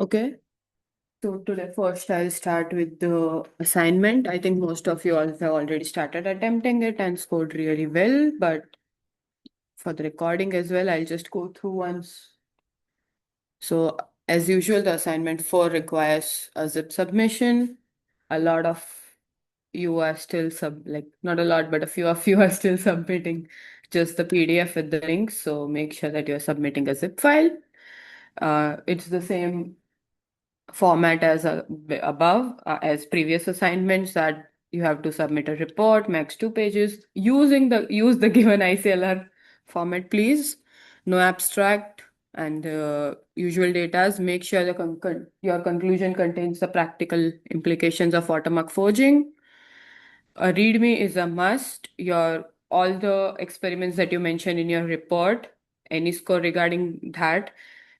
Okay. So today first I'll start with the assignment. I think most of you all have already started attempting it and scored really well, but for the recording as well, I'll just go through once. So as usual, the assignment 4 requires a zip submission. A lot of you are still like not a lot, but a few of you are still submitting just the PDF with the links. So make sure that you're submitting a zip file. It's the same format as above, as previous assignments, that you have to submit a report max 2 pages use the given ICLR format, please. No abstract and usual datas. Make sure your conclusion contains the practical implications of watermark forging. A README is a must. Your all the experiments that you mentioned in your report, any score regarding that,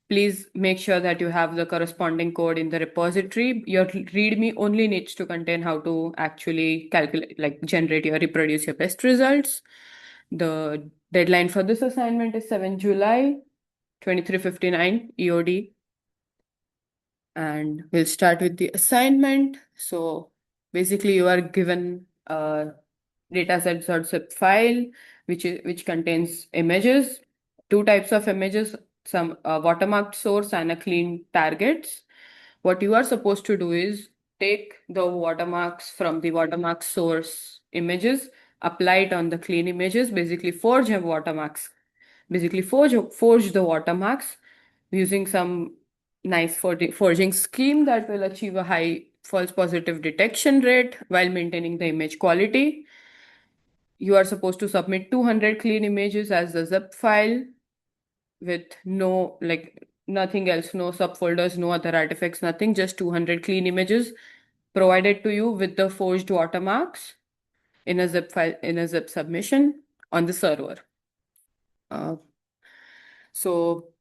please make sure that you have the corresponding code in the repository. Your README only needs to contain how to actually calculate, like generate or reproduce your best results. The deadline for this assignment is 7 July, 23:59 EOD. And we'll start with the assignment. So basically you are given a dataset.zip file which contains images, two types of images, some watermarked source and a clean targets. What you are supposed to do is take the watermarks from the watermark source images, apply it on the clean images, basically forge the watermarks, forge the watermarks using some nice forging scheme that will achieve a high false positive detection rate while maintaining the image quality. You are supposed to submit 200 clean images as a zip file with no, like, nothing else, no subfolders, no other artifacts, nothing, just 200 clean images provided to you with the forged watermarks in a zip file, in a zip submission on the server. Uh, so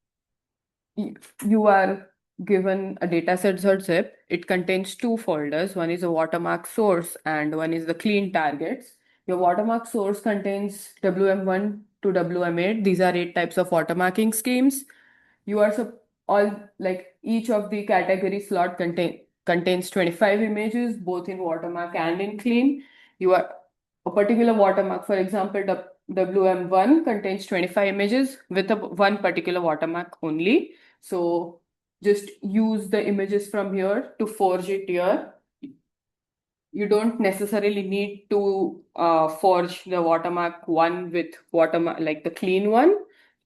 you are given a dataset.zip. It contains two folders. One is a watermark source and one is the clean targets. Your watermark source contains WM1 to WM8. These are 8 types of watermarking schemes. You are all, like, each of the category slot contains 25 images, both in watermark and in clean. You are a particular watermark, for example, WM1 contains 25 images with one particular watermark only. So just use the images from here to forge it here. You don't necessarily need to forge the watermark one with watermark, like the clean one.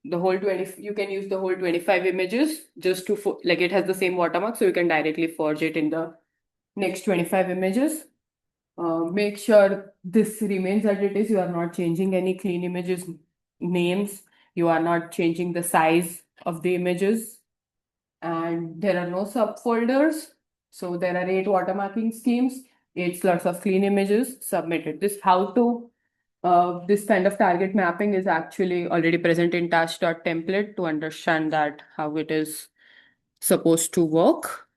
The whole 20, you can use the whole 25 images just to, like, it has the same watermark, so you can directly forge it in the next 25 images. Make sure this remains as it is. You are not changing any clean images names. You are not changing the size of the images. And there are no subfolders. So there are 8 watermarking schemes, 8 slots of clean images submitted. This kind of target mapping is actually already present in task.template to understand that how it is supposed to work.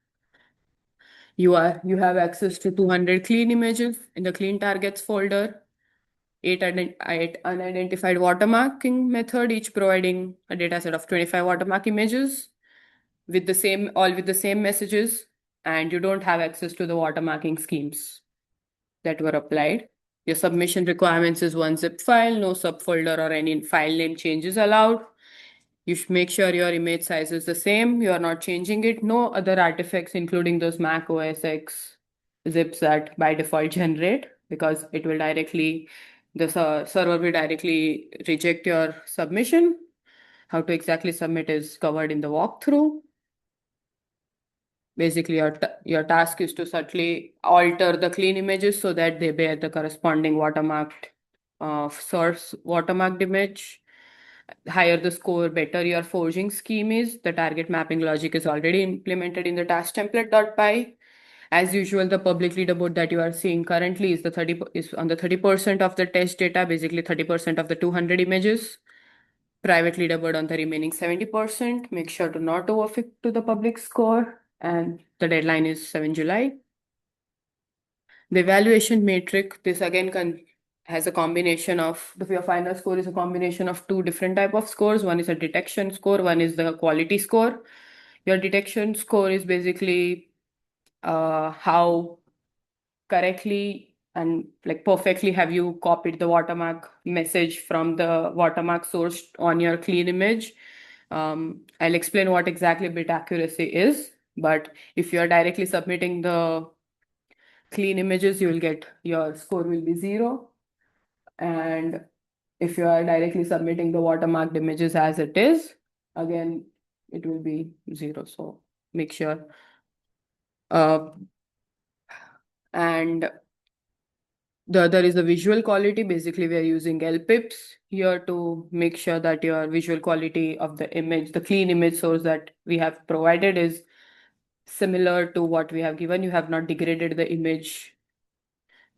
You have access to 200 clean images in the clean targets folder, eight unidentified watermarking method, each providing a dataset of 25 watermark images with the same messages, and you don't have access to the watermarking schemes that were applied. Your submission requirements is one zip file, no subfolder or any file name changes allowed. You should make sure your image size is the same. You are not changing it. No other artifacts, including those Mac OS X zips that by default generate, because the server will directly reject your submission. How to exactly submit is covered in the walkthrough. Basically, your task is to subtly alter the clean images so that they bear the corresponding watermarked source watermarked image. Higher the score, better your forging scheme is. The target mapping logic is already implemented in the task template.py. As usual, the public leaderboard that you are seeing currently is on the 30% of the test data, basically 30% of the 200 images. Private leaderboard on the remaining 70%. Make sure to not overfit to the public score, and the deadline is 7 July. The evaluation matrix, this again has a combination of, your final score is a combination of two different type of scores. One is a detection score, one is the quality score. Your detection score is basically how correctly and like perfectly have you copied the watermark message from the watermark source on your clean image. I'll explain what exactly bit accuracy is, but if you are directly submitting the clean images, you will get your score will be 0. And if you are directly submitting the watermarked images as it is, again, it will be 0. So make sure. Uh, and The other is the visual quality. Basically, we are using LPIPs here to make sure that your visual quality of the image, the clean image source that we have provided, is similar to what we have given. You have not degraded the image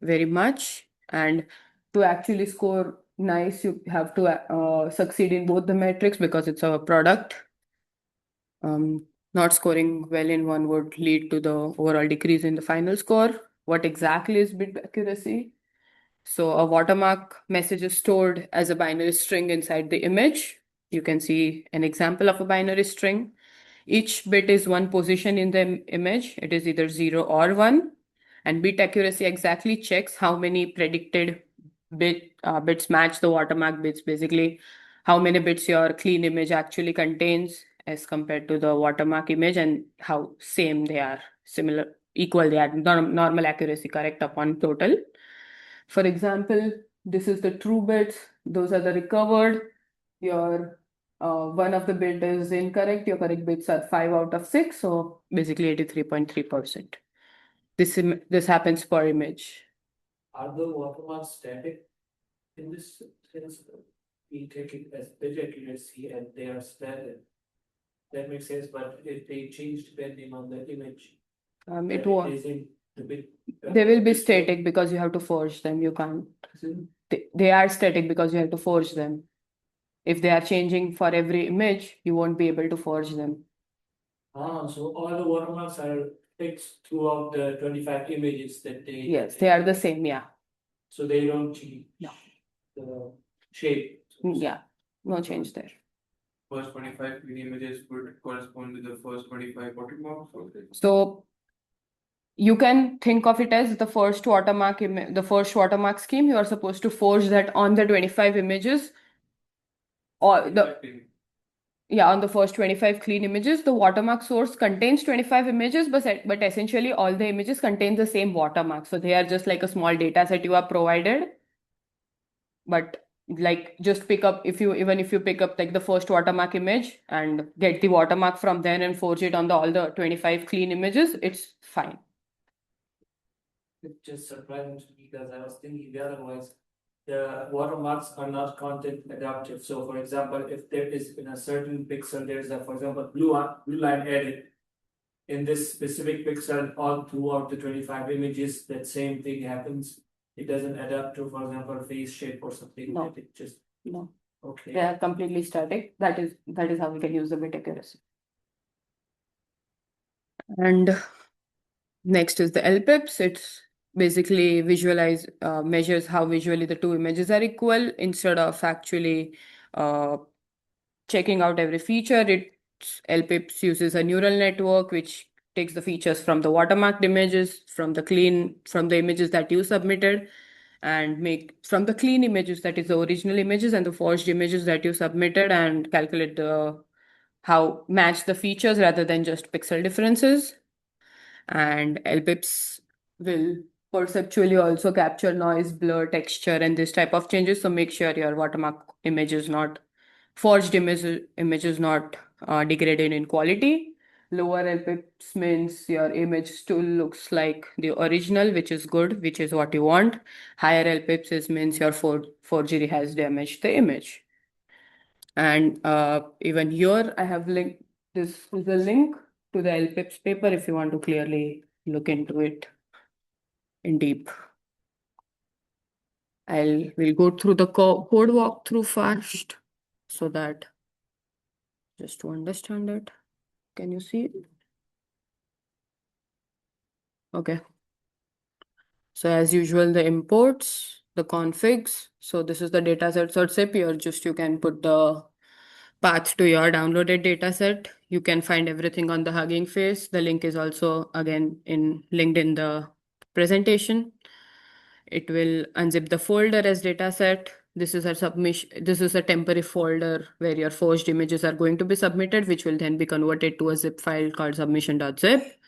very much. And to actually score nice, you have to succeed in both the metrics because it's a product. Not scoring well in one would lead to the overall decrease in the final score. What exactly is bit accuracy? So a watermark message is stored as a binary string inside the image. You can see an example of a binary string. Each bit is one position in the image. It is either 0 or 1. And bit accuracy exactly checks how many predicted bits match the watermark bits. Basically, how many bits your clean image actually contains as compared to the watermark image, and how same they are, similar, equal they are, normal accuracy correct upon total. For example, this is the true bits, those are the recovered. Your one of the bit is incorrect, your correct bits are 5 out of 6, so basically 83.3%. This happens per image. Are the watermarks static in this sense? We take it as bit accuracy and they are static. That makes sense, but if they change depending on the image, It won't. isn't the bit. They will be static because you have to forge them. You can't. They are static because you have to forge them. If they are changing for every image, you won't be able to forge them. So all the watermarks are fixed throughout the 25 images that they. Yes, they are the same, yeah. So they don't change. No. The shape. Yeah, no change there. First 25 clean images would correspond to the first 25 watermarks. So you can think of it as the first watermark scheme. You are supposed to forge that on the 25 images, or on the first 25 clean images. The watermark source contains 25 images, but essentially all the images contain the same watermark. So they are just like a small data set you are provided. But like just pick up, if you pick up like the first watermark image and get the watermark from there and forge it on all the 25 clean images, it's fine. It just surprised me because I was thinking otherwise the watermarks are not content adaptive. So for example, if there is in a certain pixel, there's a, for example, blue line added in this specific pixel all throughout the 25 images, that same thing happens. It doesn't adapt to, for example, face shape or something. No. It just. No. Okay. They are completely static. That is how we can use the bit accuracy. And next is the LPIPs. It's basically measures how visually the two images are equal. Instead of actually checking out every feature, LPIPs uses a neural network which takes the features from the watermarked images, from the images that you submitted, and make from the clean images, that is the original images, and the forged images that you submitted, and calculate how match the features rather than just pixel differences. And LPIPs will perceptually also capture noise, blur, texture, and this type of changes. So make sure your watermark image is not forged image is not degraded in quality. Lower LPIPs means your image still looks like the original, which is good, which is what you want. Higher LPIPs means your forgery has damaged the image. And even here, I have linked, this is a link to the LPIPs paper if you want to clearly look into it in deep. We'll go through the code walkthrough first so that just to understand it. Can you see it? Okay. So as usual, the imports, the configs. So this is the dataset zip. You can put the path to your downloaded dataset. You can find everything on the Hugging Face. The link is also again linked in the presentation. It will unzip the folder as dataset. This is a submission. This is a temporary folder where your forged images are going to be submitted, which will then be converted to a zip file called submission.zip.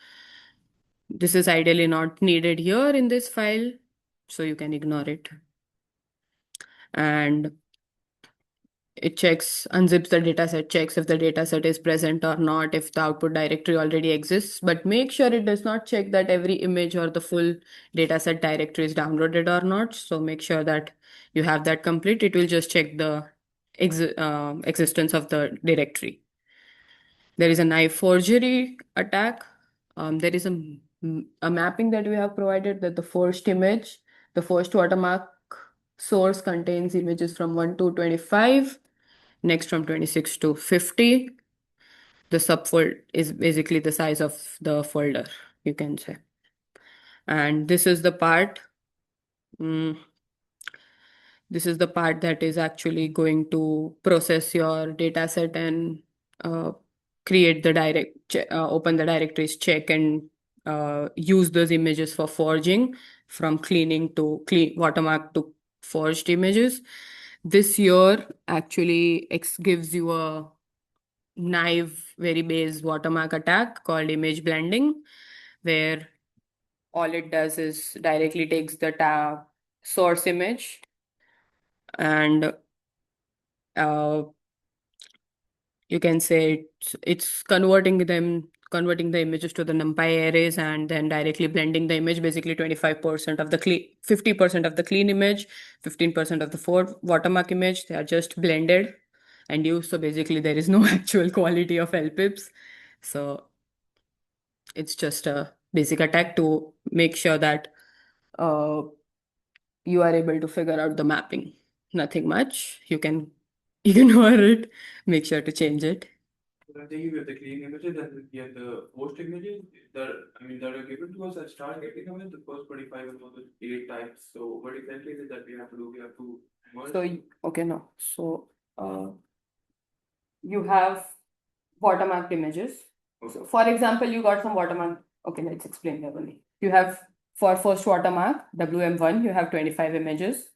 This is ideally not needed here in this file, so you can ignore it. And it checks, unzips the dataset, checks if the dataset is present or not, if the output directory already exists, but make sure it does not check that every image or the full dataset directory is downloaded or not. So make sure that you have that complete. It will just check the existence of the directory. There is a knife forgery attack. There is a mapping that we have provided that the first image, the first watermark source contains images from 1 to 25. Next from 26 to 50. The subfold is basically the size of the folder, you can say. And this is the part, this is the part that is actually going to process your data set and create the open the directories, check and use those images for forging from cleaning to watermark to forged images. This here actually gives you a naive very base watermark attack called image blending, where all it does is directly takes the source image and you can say it's converting the images to the numpy arrays and then directly blending the image, basically 25% of the clean, 50% of the clean image, 15% of the watermark image, they are just blended and used. So basically there is no actual quality of LPIPs. So it's just a basic attack to make sure that you are able to figure out the mapping. Nothing much. You can ignore it. Make sure to change it. I think we have the clean images and we have the post images that that are given to us at start getting them in the first 25 and those 8 types. So what exactly is it that we have to do? We have to merge. So okay, no. So you have watermarked images. Okay. So for example, you got some watermark. Okay, let's explain verbally. You have for first watermark, WM1, you have 25 images.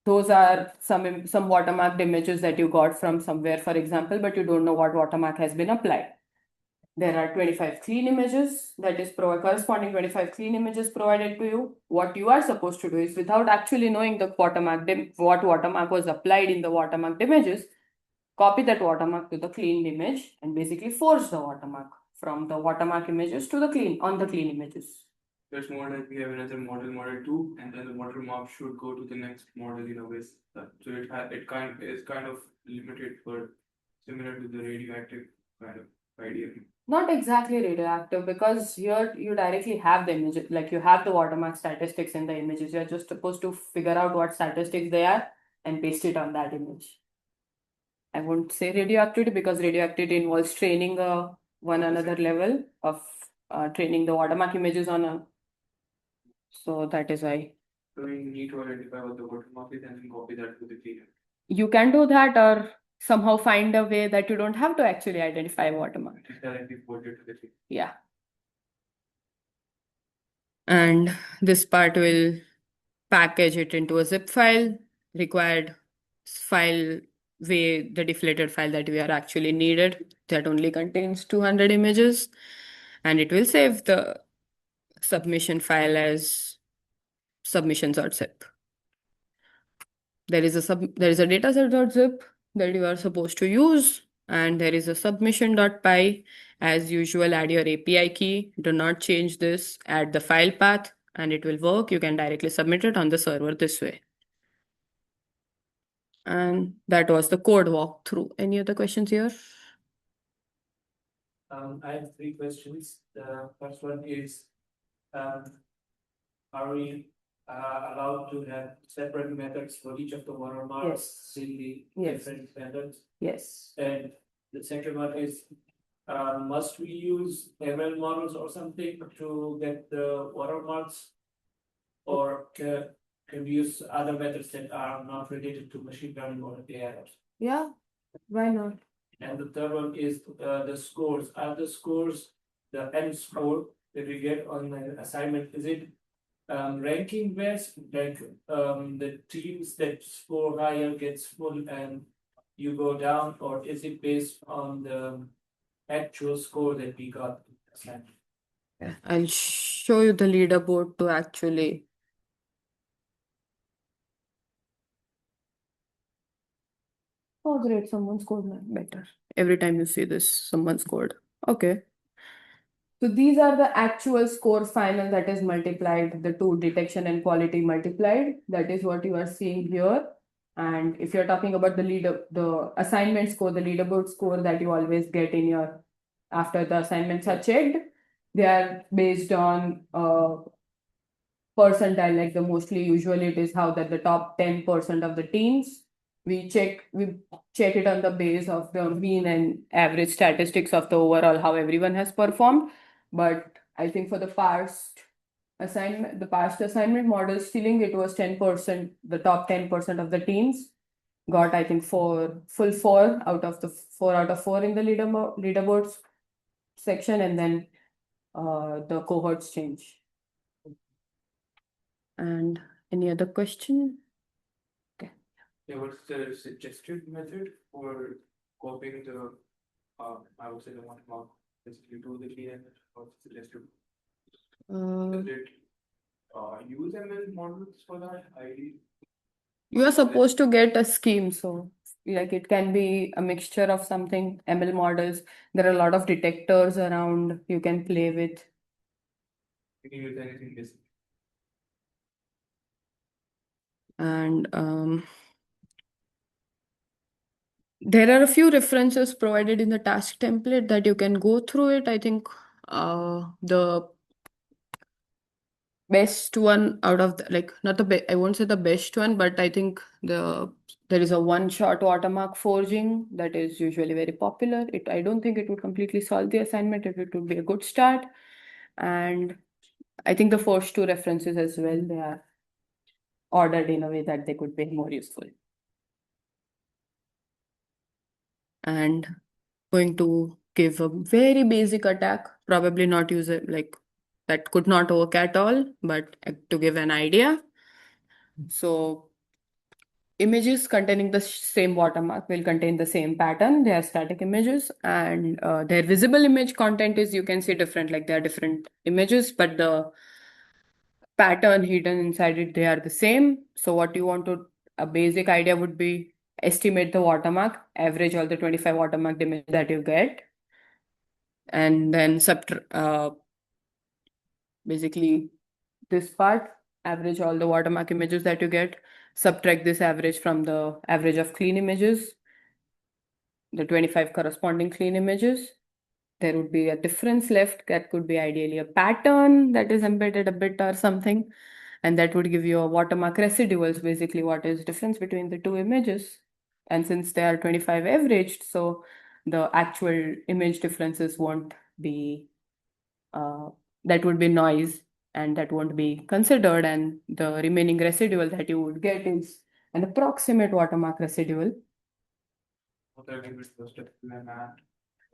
Those are some watermarked images that you got from somewhere, for example, but you don't know what watermark has been applied. There are 25 clean images that is corresponding 25 clean images provided to you. What you are supposed to do is, without actually knowing the what watermark was applied in the watermarked images, copy that watermark to the cleaned image and basically force the watermark from the watermark images to the clean images. It's more like we have another model 2, and then the watermark should go to the next model in a way. So it kind of limited, but similar to the radioactive kind of idea. Not exactly radioactive, because here you directly have the images, like you have the watermark statistics in the images. You're just supposed to figure out what statistics they are and paste it on that image. I won't say radioactivity because radioactivity involves training one another level of training the watermark images on a. So that is why. So we need to identify what the watermark is and then copy that to the cleaner. You can do that or somehow find a way that you don't have to actually identify watermark. Directly forward it to the cleaner. Yeah. And this part will package it into a zip file, required file way, the deflated file that we are actually needed, that only contains 200 images, and it will save the submission file as submissions.zip. There is a dataset.zip that you are supposed to use, and there is a submission.py. As usual, add your API key. Do not change this. Add the file path, and it will work. You can directly submit it on the server this way. And that was the code walkthrough. Any other questions here? I have 3 questions. The first one is, are we allowed to have separate methods for each of the watermarks? Yes. In the Yes. different methods? Yes. And the second one is, must we use ML models or something to get the watermarks? Or can we use other methods that are not related to machine learning or AI? Yeah, why not? And the third one is the scores. Are the scores the end score that we get on an assignment? Is it ranking based, like the teams that score higher gets full and you go down, or is it based on the actual score that we got assigned? Yeah, I'll show you the leaderboard to actually. Oh, great, someone scored better. Every time you see this, someone scored. Okay. So these are the actual score final that is multiplied, the two detection and quality multiplied. That is what you are seeing here. And if you're talking about the assignment score, the leaderboard score that you always get in your after the assignments are checked, they are based on percentile, like the mostly usually it is how that the top 10% of the teams we check it on the base of the mean and average statistics of the overall how everyone has performed. But I think for the past assignment model stealing, it was 10%, the top 10% of the teams got, I think, four out of the 4 in the leaderboards section, and then the cohorts change. And any other question? Okay. Yeah, what's the suggested method for copying the, I would say the one mark, basically to the clean image, what's suggested? Does it use ML models for that ID? You are supposed to get a scheme, so like it can be a mixture of something, ML models. There are a lot of detectors around you can play with. You can use anything basically. And there are a few references provided in the task template that you can go through it. I think the best one out of the, like not the I won't say the best one, but I think there is a one-shot watermark forging that is usually very popular. I don't think it would completely solve the assignment. It would be a good start. And I think the first two references as well, they are ordered in a way that they could be more useful. And going to give a very basic attack, probably not use it like that could not work at all, but to give an idea. So images containing the same watermark will contain the same pattern. They are static images, and their visible image content is, you can see, different, like they are different images, but the pattern hidden inside it, they are the same. So what you want to, a basic idea would be estimate the watermark, average all the 25 watermark image that you get, and then basically this part, average all the watermark images that you get, subtract this average from the average of clean images, the 25 corresponding clean images. There would be a difference left that could be ideally a pattern that is embedded a bit or something, and that would give you a watermark residuals, basically what is difference between the two images. And since they are 25 averaged, so the actual image differences won't be that would be noise, and that won't be considered, and the remaining residual that you would get is an approximate watermark residual.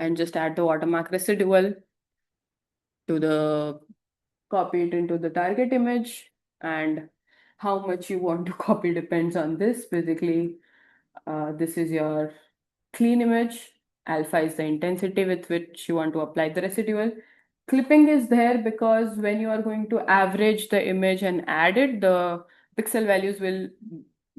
And just add the watermark residual to the copy it into the target image, and how much you want to copy depends on this. Basically, this is your clean image. Alpha is the intensity with which you want to apply the residual. Clipping is there because when you are going to average the image and add it, the pixel values will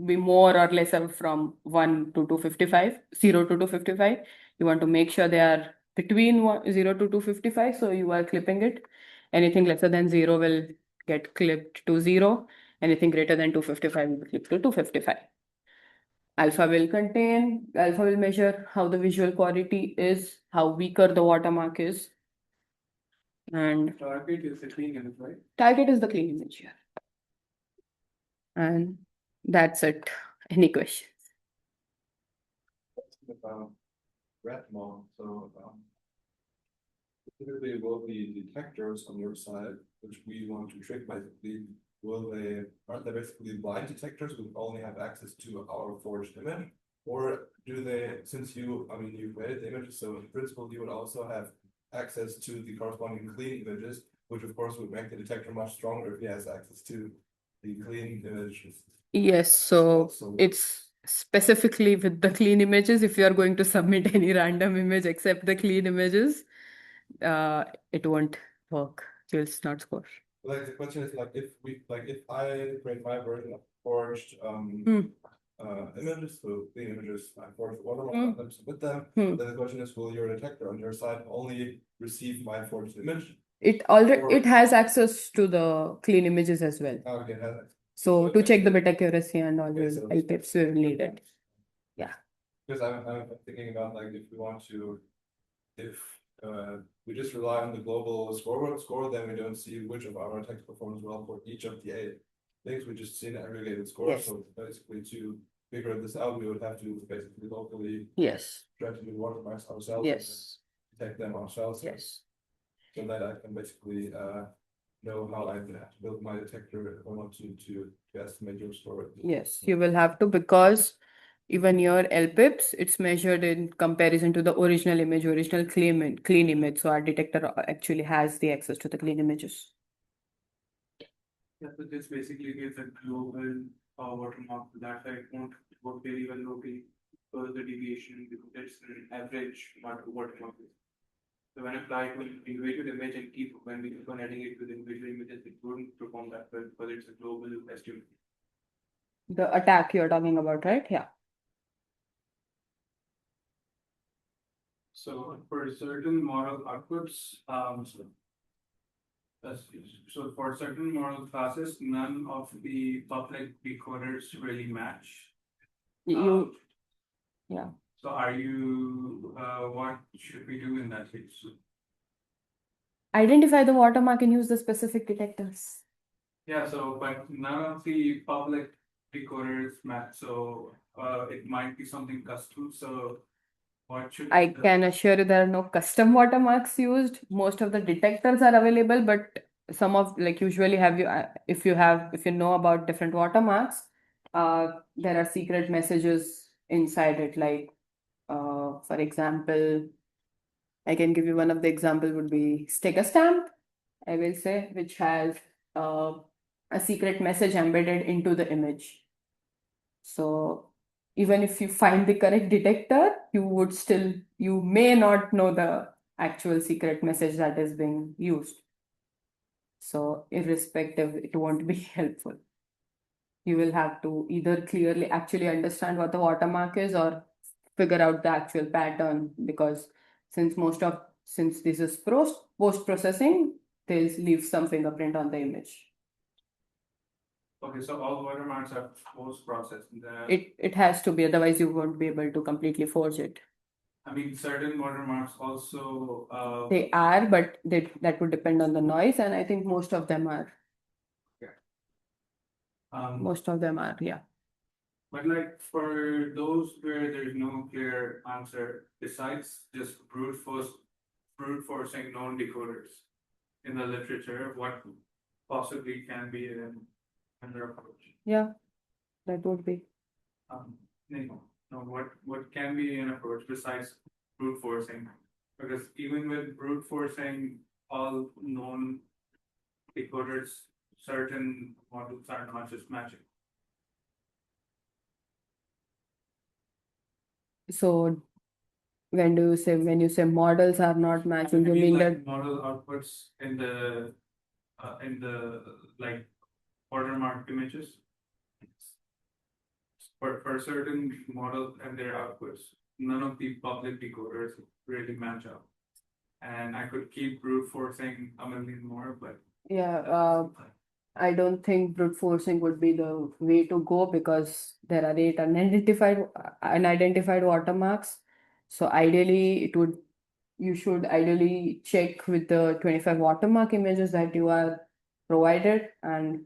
be more or less from 1 to 255, 0 to 255. You want to make sure they are between 0 to 255, so you are clipping it. Anything lesser than 0 will get clipped to 0. Anything greater than 255 will be clipped to 255. Alpha will measure how the visual quality is, how weaker the watermark is. And Target is the clean image, right? target is the clean image here. And that's it. Any questions? About Redmond, so typically will the detectors on your side, which we want to trick basically, aren't they basically blind detectors who only have access to our forged image? Or do they, since you, I mean, you've created the images, so in principle, you would also have access to the corresponding clean images, which of course would make the detector much stronger if he has access to the clean images. Yes, so So it's specifically with the clean images. If you are going to submit any random image except the clean images, it won't work. You'll not score. like the question is like if I create my version of forged Hmm. images, so clean images, I forge watermark Hmm. on them, submit them, Hmm. then the question is, will your detector on your side only receive my forged image? It has access to the clean images as well. Okay, it has. So to check the bit accuracy and all, Okay, will so- LPIPs will need it. Yeah. Because I'm thinking about like if we want to, if we just rely on the global scoreboard score, then we don't see which of our text performs well for each of the 8 things. We just see an aggregated score. Yes. So basically, to figure this out, we would have to basically locally Yes. try to do watermarks ourselves. Yes. And detect them ourselves. Yes. So that I can basically know how I have to build my detector if I want to estimate your score. Yes, you will have to, because even your LPIPs, it's measured in comparison to the original image, original clean image. So our detector actually has the access to the clean images. Yeah, so this basically gives a global watermark that I won't work very well locally because the deviation, because it's an average watermark. So when applied to an individual image and when we keep on adding it to the individual images, it wouldn't perform that well because it's a global estimate. The attack you're talking about, right? Yeah. So for certain model outputs, so for certain model classes, none of the public decoders really match. You, yeah. So are you, what should we do in that case? Identify the watermark and use the specific detectors. Yeah, so but none of the public decoders match, so it might be something custom. So what should I can assure you there are no custom watermarks used. Most of the detectors are available, but some of, like, usually have you if you know about different watermarks, there are secret messages inside it. Like, for example, I can give you one of the example would be sticker stamp, I will say, which has a secret message embedded into the image. So even if you find the correct detector, you may not know the actual secret message that is being used. So irrespective, it won't be helpful. You will have to either clearly actually understand what the watermark is or figure out the actual pattern, because since this is post processing, they'll leave some fingerprint on the image. Okay, so all watermarks are post-processed. It has to be, otherwise you won't be able to completely forge it. I mean, certain watermarks also. They are, but that would depend on the noise, and I think most of them are. Most of them are, yeah. But like for those where there's no clear answer, besides just brute forcing known decoders in the literature, what possibly can be another approach? Yeah, that would be. What can be an approach besides brute forcing? Because even with brute forcing all known decoders, certain models are not just matching. So when you say models are not matching, you mean like that model outputs in the like watermark images for certain models and their outputs, none of the public decoders really match up. And I could keep brute forcing a million more, but yeah, I don't think brute forcing would be the way to go, because there are 8 unidentified watermarks. So ideally, you should ideally check with the 25 watermark images that you are provided and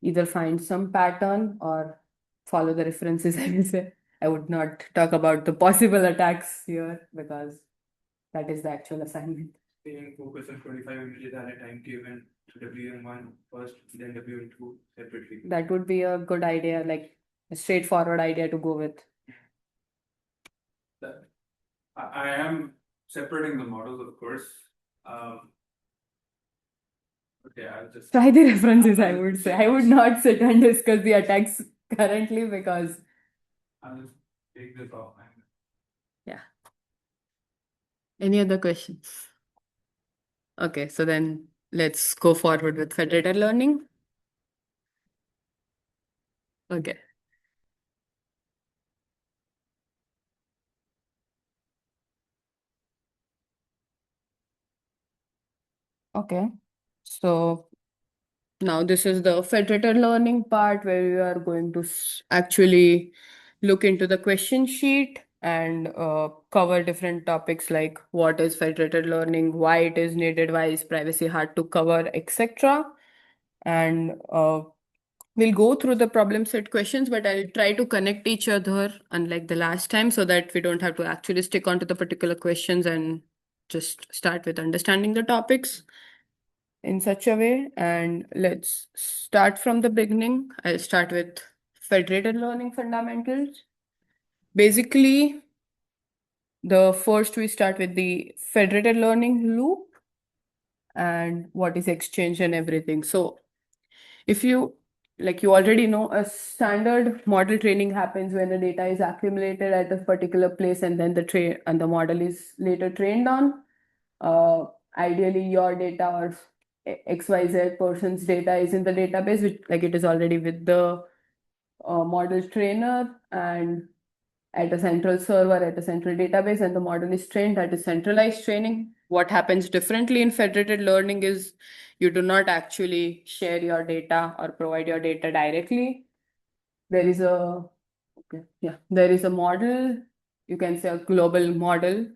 either find some pattern or follow the references. I will say, I would not talk about the possible attacks here because that is the actual assignment. staying focused on 25 images at a time, given to WM1 first, then WM2 separately. That would be a good idea, like a straightforward idea to go with. I am separating the models, of course. Okay, I'll just Try the references, I I'll would say. take I would this. not sit and discuss the attacks currently because, I'll just take this offline. yeah. Any other questions? Okay, so then let's go forward with federated learning. Okay. Okay. So now this is the federated learning part where we are going to actually look into the question sheet and cover different topics like what is federated learning, why it is needed, why is privacy hard to cover, etc. And we'll go through the problem set questions, but I'll try to connect each other unlike the last time so that we don't have to actually stick onto the particular questions and just start with understanding the topics in such a way. And let's start from the beginning. I'll start with federated learning fundamentals. Basically, the first we start with the federated learning loop and what is exchange and everything. So if you you already know a standard model training happens when the data is accumulated at a particular place and then the model is later trained on. Uh, Ideally, your data or XYZ person's data is in the database, which like it is already with the model trainer and at a central server, at a central database, and the model is trained. That is centralized training. What happens differently in federated learning is you do not actually share your data or provide your data directly. There is a there is a model. You can say a global model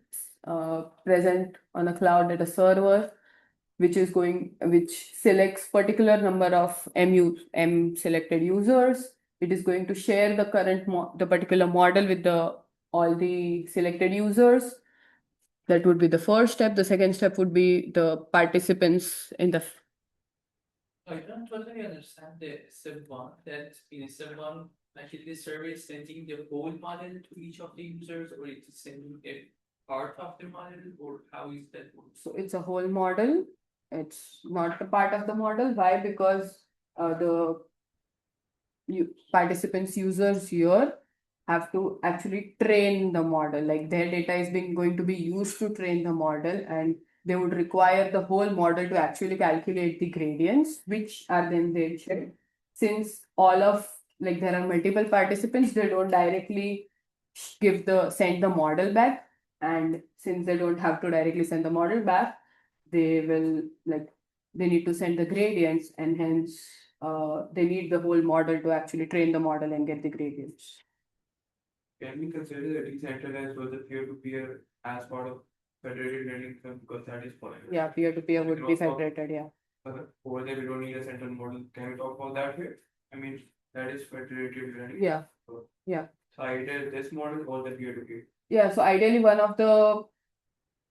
present on a cloud at a server, which selects particular number of M selected users. It is going to share the the particular model with the all the selected users. That would be the first step. The second step would be the participants in the I don't totally understand the step one, that in step one, actually the server is sending the whole model to each of the users, or it's sending a part of the model, or how is that work? So it's a whole model. It's not a part of the model. Why? Because the participants users here have to actually train the model, like their data is being going to be used to train the model, and they would require the whole model to actually calculate the gradients, which are then they check. Since all of there are multiple participants, they don't directly send the model back, and since they don't have to directly send the model back, they will they need to send the gradients, and hence they need the whole model to actually train the model and get the gradients. Can we consider the decentralized versus peer-to-peer as part of federated learning because that is possible? Yeah, peer-to-peer would be federated, yeah. Over there, we don't need a central model. Can we talk about that here? I mean, that is federated learning. Yeah. So, Yeah. So either this model or the peer-to-peer. Yeah, so ideally one of the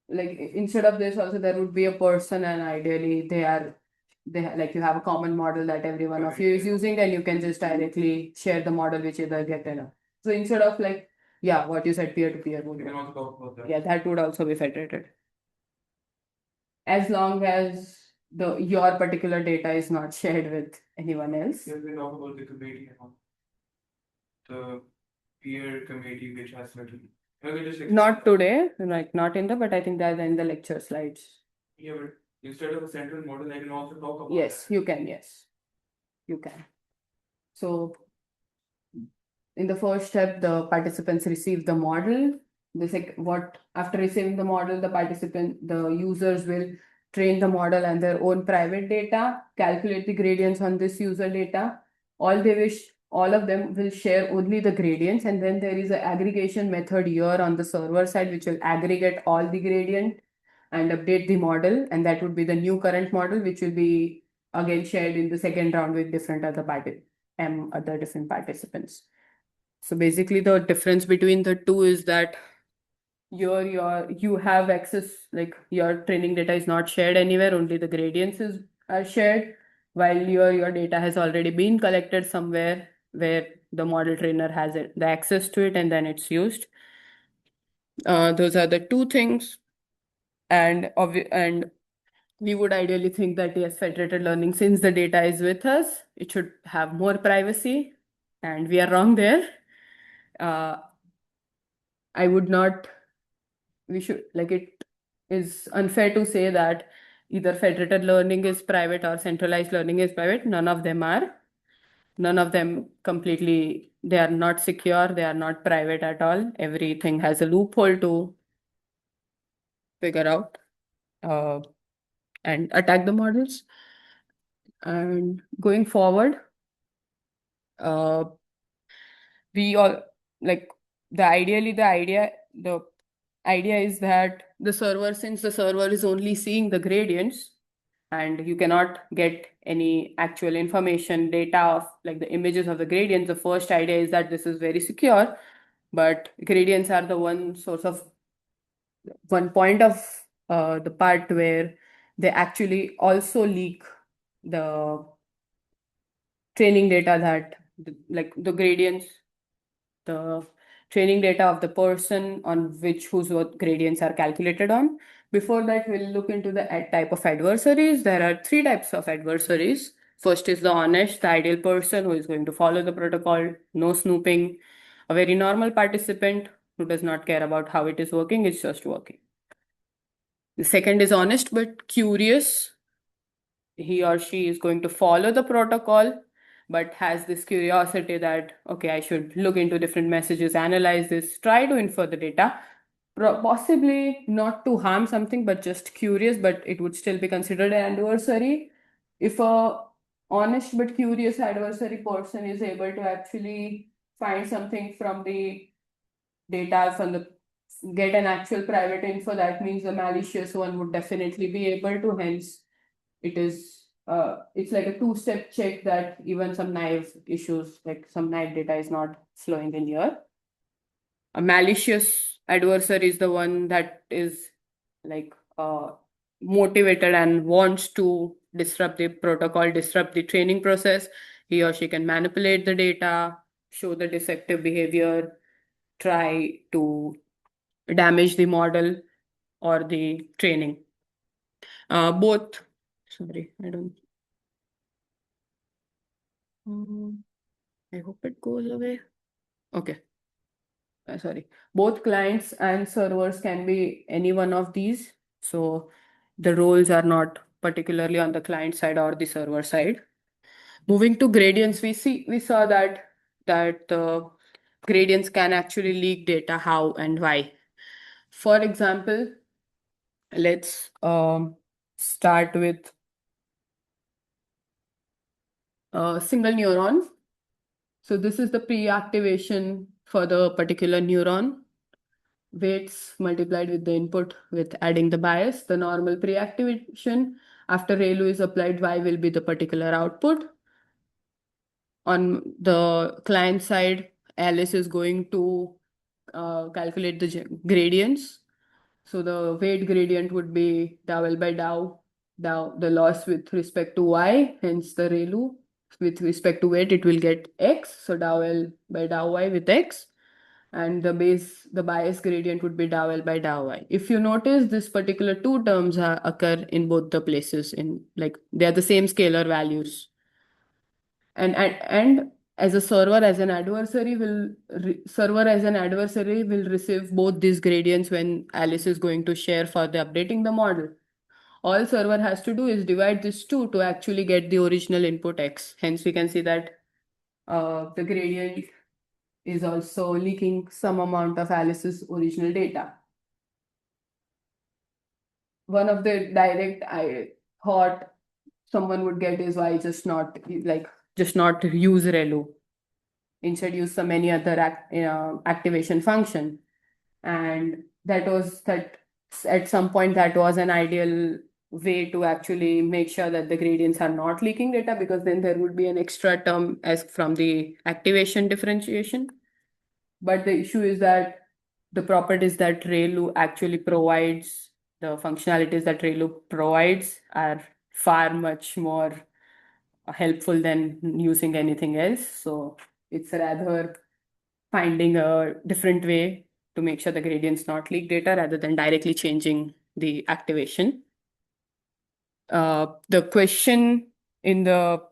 instead of this also there would be a person, and ideally you have a common model that every one of you is using, and you can just directly share the model which either get enough. So instead of what you said, peer-to-peer would We can also talk about that. yeah, that would also be federated. As long as your particular data is not shared with anyone else. Here we talk about the committee and all. The peer committee which has certain. Not today, not in but I think that's in the lecture slides. Yeah, but instead of a central model, I can also talk about yes, that. you can, yes. You can. So in the first step, the participants receive the model. After receiving the model, the users will train the model and their own private data, calculate the gradients on this user data. All of them will share only the gradients, and then there is an aggregation method here on the server side which will aggregate all the gradient and update the model, and that would be the new current model which will be again shared in the second round with other different participants. So basically the difference between the two is that you have access, your training data is not shared anywhere, only the gradients are shared, while your data has already been collected somewhere where the model trainer has the access to it, and then it's used. Those are the two things. And we would ideally think that yes, federated learning, since the data is with us, it should have more privacy, and we are wrong there. I would not, we should, like, it is unfair to say that either federated learning is private or centralized learning is private. None of them are. None of them completely, they are not secure, they are not private at all. Everything has a loophole to figure out uh, and attack the models. And going forward, uh, we all like the idea is that the server, since the server is only seeing the gradients and you cannot get any actual information data of like the images of the gradients, the first idea is that this is very secure, but gradients are the one point of the part where they actually also leak the training data that like the gradients, the training data of the person on which whose what gradients are calculated on. Before that, we'll look into the type of adversaries. There are three types of adversaries. First is the honest, the ideal person who is going to follow the protocol, no snooping, a very normal participant who does not care about how it is working, it's just working. The second is honest but curious. He or she is going to follow the protocol, but has this curiosity that, okay, I should look into different messages, analyze this, try to infer the data, possibly not to harm something, but just curious, but it would still be considered an adversary. If a honest but curious adversary person is able to actually find something from the data, from the get an actual private info, that means the malicious one would definitely be able to, hence it's like a two-step check that even some naive issues, like some naive data is not flowing in here. A malicious adversary is the one that is like motivated and wants to disrupt the protocol, disrupt the training process. He or she can manipulate the data, show the deceptive behavior, try to damage the model or the training. Both, sorry, I don't. I hope it goes away. Okay. Sorry. Both clients and servers can be any one of these. So the roles are not particularly on the client side or the server side. Moving to gradients, we saw that gradients can actually leak data. How and why? For example, let's start with a single neuron. So this is the pre-activation for the particular neuron. Weights multiplied with the input with adding the bias. The normal pre-activation after ReLU is applied, Y will be the particular output. On the client side, Alice is going to calculate the gradients. So the weight gradient would be dou L by dou, the loss with respect to Y, hence the ReLU. With respect to weight, it will get X. So dou L by dou Y with X. And the bias gradient would be dou L by dou Y. If you notice, this particular two terms occur in both the places, in like they are the same scalar values. And as a server as an adversary will receive both these gradients when Alice is going to share for the updating the model. All server has to do is divide this two to actually get the original input X. Hence we can see that the gradient is also leaking some amount of Alice's original data. One of the direct I thought someone would get is why just not use ReLU. Instead, use some any other activation function. And that at some point that was an ideal way to actually make sure that the gradients are not leaking data, because then there would be an extra term as from the activation differentiation. But the issue is that the properties that ReLU actually provides, the functionalities that ReLU provides are far much more helpful than using anything else. So it's rather finding a different way to make sure the gradients not leak data rather than directly changing the activation. The question in the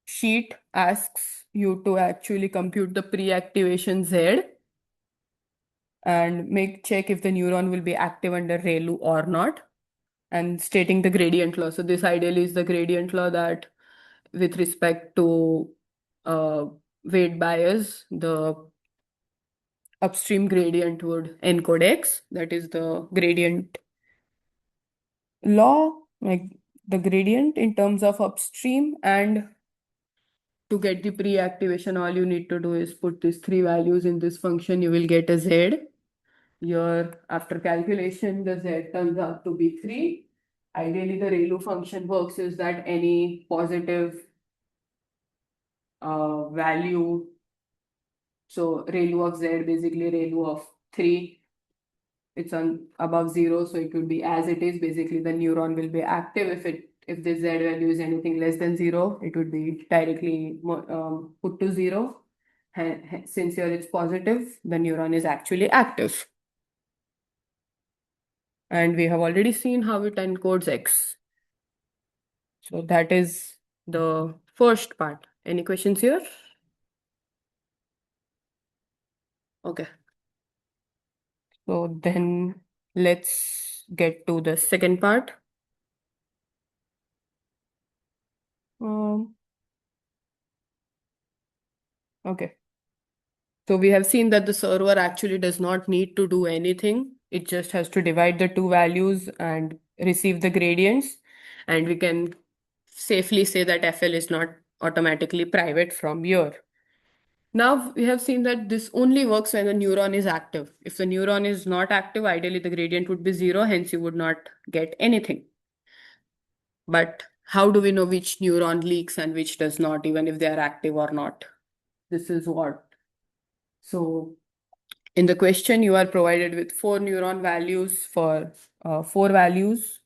sheet asks you to actually compute the pre-activation Z and check if the neuron will be active under ReLU or not, and stating the gradient law. So this ideally is the gradient law that with respect to weight bias, the upstream gradient would encode X. That is the gradient law, like the gradient in terms of upstream. And to get the pre-activation, all you need to do is put these three values in this function. You will get a Z. Here, after calculation, the Z turns out to be 3. Ideally, the ReLU function works is that any positive value, so ReLU of Z, basically ReLU of 3, it's on above 0, so it would be as it is. Basically, the neuron will be active. If the Z value is anything less than 0, it would be directly put to 0. Since here it's positive, the neuron is actually active. And we have already seen how it encodes X. So that is the first part. Any questions here? Okay. So then let's get to the second part. Okay. So we have seen that the server actually does not need to do anything. It just has to divide the two values and receive the gradients. And we can safely say that FL is not automatically private from here. Now we have seen that this only works when the neuron is active. If the neuron is not active, ideally the gradient would be 0, hence you would not get anything. But how do we know which neuron leaks and which does not, even if they are active or not? This is what. So in the question, you are provided with 4 neuron values for 4 values.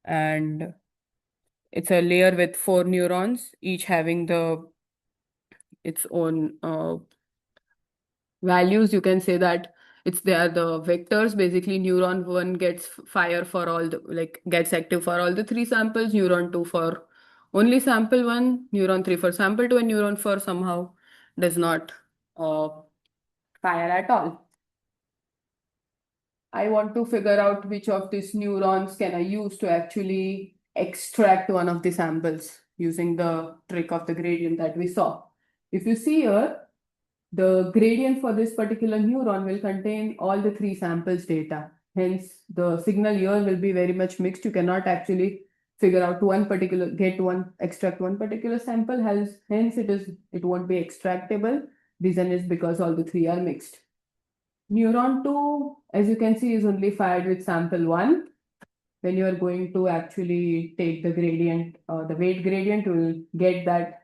And it's a layer with 4 neurons, each having its own values. You can say that they are the vectors. Basically, neuron 1 gets fire for all gets active for all the 3 samples, neuron 2 for only sample 1, neuron 3 for sample 2, and neuron 4 somehow does not fire at all. I want to figure out which of these neurons can I use to actually extract one of the samples using the trick of the gradient that we saw. If you see here, the gradient for this particular neuron will contain all the 3 samples data. Hence, the signal here will be very much mixed. You cannot actually figure out extract one particular sample. Hence, it won't be extractable. Reason is because all the 3 are mixed. Neuron 2, as you can see, is only fired with sample 1. When you are going to actually take the gradient, the weight gradient, you will get that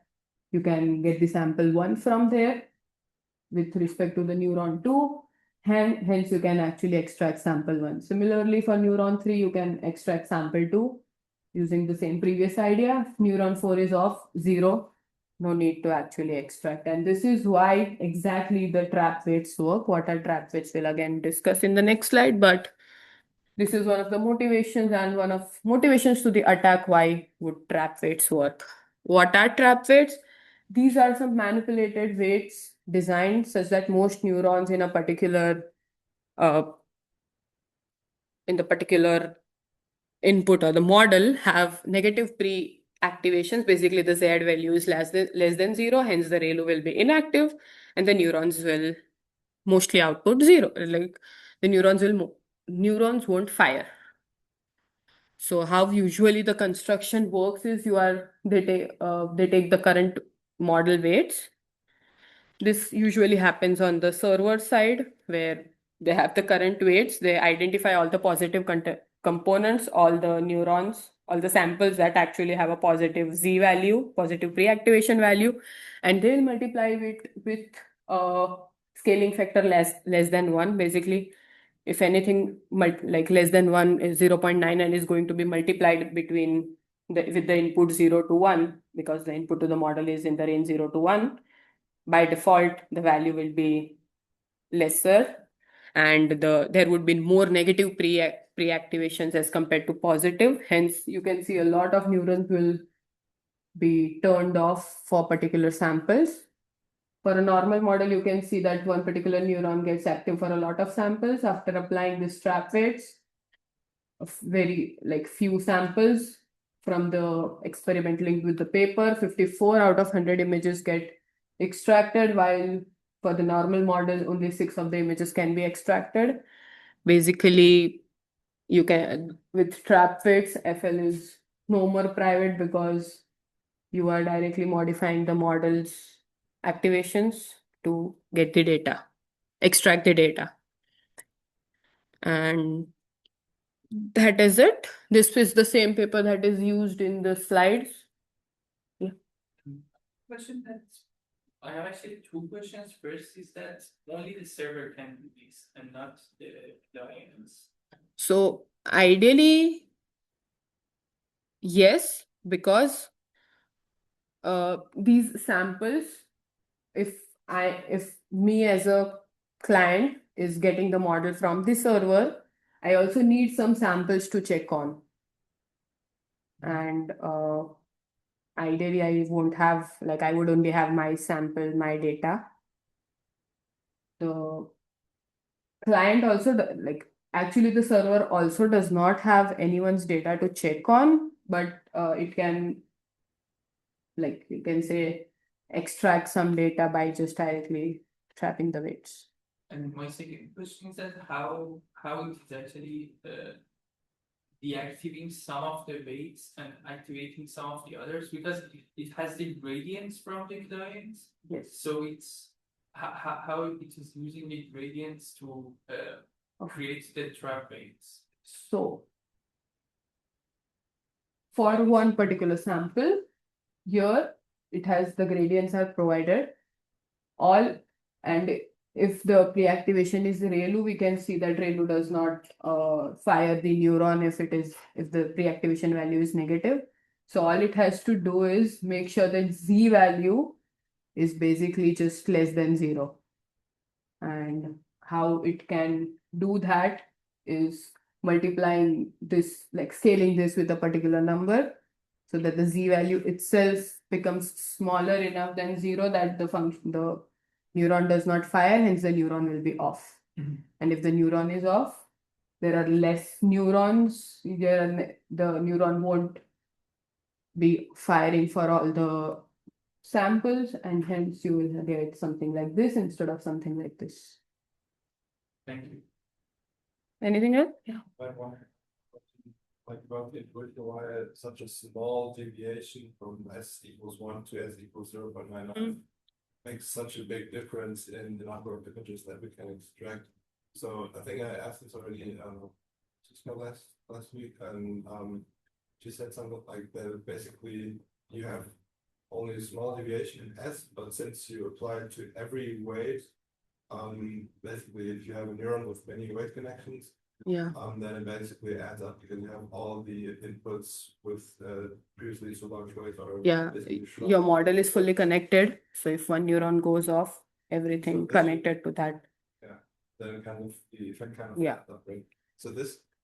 you can get the sample 1 from there with respect to the neuron 2. Hence, you can actually extract sample 1. Similarly, for neuron 3, you can extract sample 2 using the same previous idea. Neuron 4 is off 0. No need to actually extract. And this is why exactly the trap weights work. What are trap weights we'll again discuss in the next slide. But this is one of the motivations and one of motivations to the attack why would trap weights work. What are trap weights? These are some manipulated weights designed such that most neurons in a particular input or the model have negative pre-activations. Basically, the Z value is less than 0, hence the ReLU will be inactive, and the neurons will mostly output 0. Like the neurons won't fire. So how usually the construction works is they take the current model weights. This usually happens on the server side where they have the current weights. They identify all the positive components, all the neurons, all the samples that actually have a positive Z value, positive pre-activation value, and they'll multiply it with a scaling factor less than 1. Basically, if anything like less than 1 is 0.9 and is going to be multiplied with the input 0 to 1, because the input to the model is in the range 0 to 1. by default the value will be lesser, and there would be more negative pre-activations as compared to positive. Hence, you can see a lot of neurons will be turned off for particular samples. For a normal model, you can see that one particular neuron gets active for a lot of samples. After applying this trap weights of very few samples from the experiment linked with the paper, 54 out of 100 images get extracted, while for the normal model, only 6 of the images can be extracted. Basically, you can, with trap weights, FL is no more private because you are directly modifying the model's activations to get the data, extract the data. And that is it. This is the same paper that is used in the slides. Question that's, I have actually two questions. First is that only the server can do this and not the clients. So ideally, yes, because these samples, if me as a client is getting the model from the server, I also need some samples to check on. And ideally, I won't have, I would only have my sample, my data. The client also, actually the server also does not have anyone's data to check on, but it can, you can say, extract some data by just directly trapping the weights. And my second question is that how it is actually deactivating some of the weights and activating some of the others, because it has the gradients from the clients. Yes. So it's how it is using the gradients to create the trap weights. So for one particular sample, here it has the gradients are provided all, and if the pre-activation is ReLU, we can see that ReLU does not fire the neuron if the pre-activation value is negative. So all it has to do is make sure that Z value is basically just less than 0. And how it can do that is multiplying this, scaling this with a particular number, so that the Z value itself becomes smaller enough than 0 that the neuron does not fire, hence the neuron will be off. And if the neuron is off, there are less neurons, the neuron won't be firing for all the samples, and hence you will get something like this instead of something like this. Thank you. Anything else? Like about it, why such a small deviation from s equals 1 to s equals 0.99 makes such a big difference in the number of images that we can extract. So I think I asked this already just last week, and she said something like that basically you have only a small deviation in S, but since you apply it to every weight, basically if you have a neuron with many weight connections, then it basically adds up because you have all the inputs with previously so large weights are your model is fully connected. So if one neuron goes off, everything connected to that. Yeah, then kind of the effect kind of adds up, right? So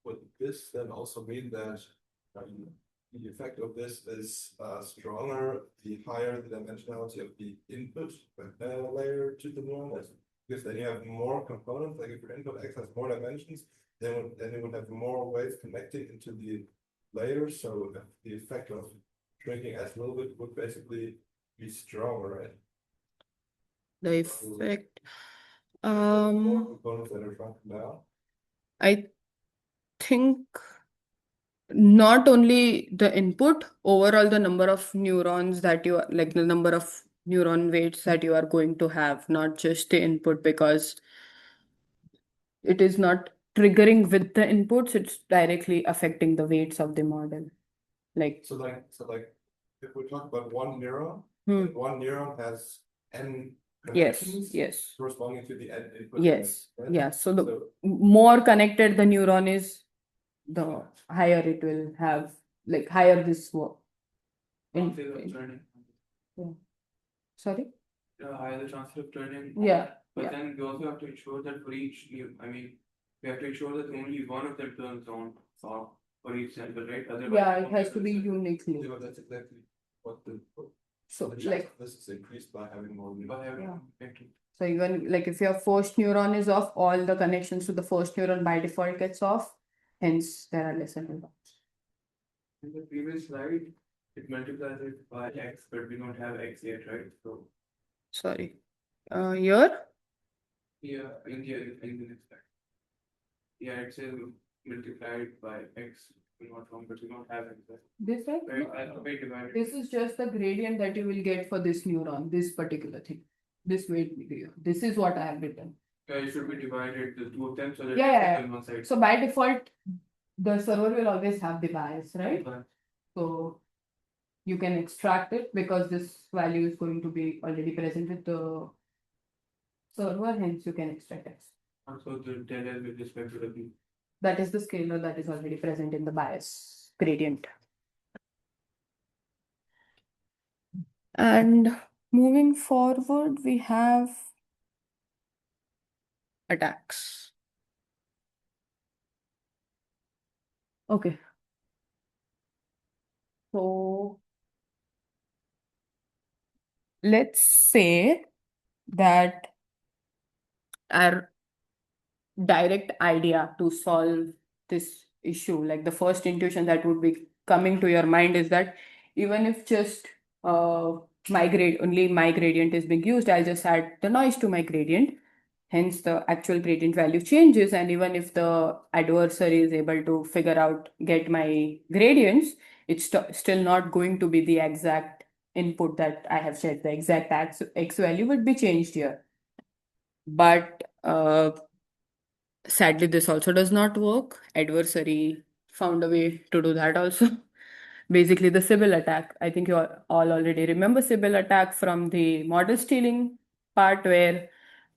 would this then also mean that the effect of this is stronger the higher the dimensionality of the input layer to the neuron is? Because then you have more components, like if your input X has more dimensions, then it would have more ways connecting into the layers. So the effect of shrinking S a little bit would basically be stronger, right? The effect, more components that are shrunk down. I think not only the input, overall the number of neurons that you the number of neuron weights that you are going to have, not just the input, because it is not triggering with the inputs, it's directly affecting the weights of the model. So if we talk about one neuron, one neuron has n connections, yes, corresponding to the n input. Yes, right? Yeah. So the more connected the neuron is, the higher it will have, higher this work. Yeah. Sorry? higher the chances of turning. Yeah. But Yeah. then we also have to ensure that for each new, we have to ensure that only one of them turns on for each sample, right? Otherwise, Yeah, it has to be uniquely. Yeah, but that's exactly what the So chance like, of this is increased by having more. by having Yeah. exactly. so even like if your first neuron is off, all the connections to the first neuron by default gets off. Hence, there are lesser neurons. In the previous slide, it multiplies it by x, but we don't have x yet, right? So Sorry. Here? yeah, in the next slide. Yeah, it says multiplied by x. I'm not wrong, but we don't have x. This way? Right, No. alphabet divided. This is just the gradient that you will get for this neuron, this particular thing. This weight here. This is what I have written. Yeah, it should be divided, the two of them, so that Yeah, yeah, it's on one side. So by default, the server will always have the bias, right? But So you can extract it because this value is going to be already present with the server, hence you can extract it. also the del L with respect to the b. That is the scalar that is already present in the bias gradient. And moving forward, we have attacks. Okay. So let's say that our direct idea to solve this issue, like the first intuition that would be coming to your mind is that even if just only my gradient is being used, I'll just add the noise to my gradient. Hence, the actual gradient value changes, and even if the adversary is able to get my gradients, it's still not going to be the exact input that I have said. The exact x value would be changed here. But sadly, this also does not work. Adversary found a way to do that also. Basically, the Sybil attack. I think you all already remember Sybil attack from the model stealing part, where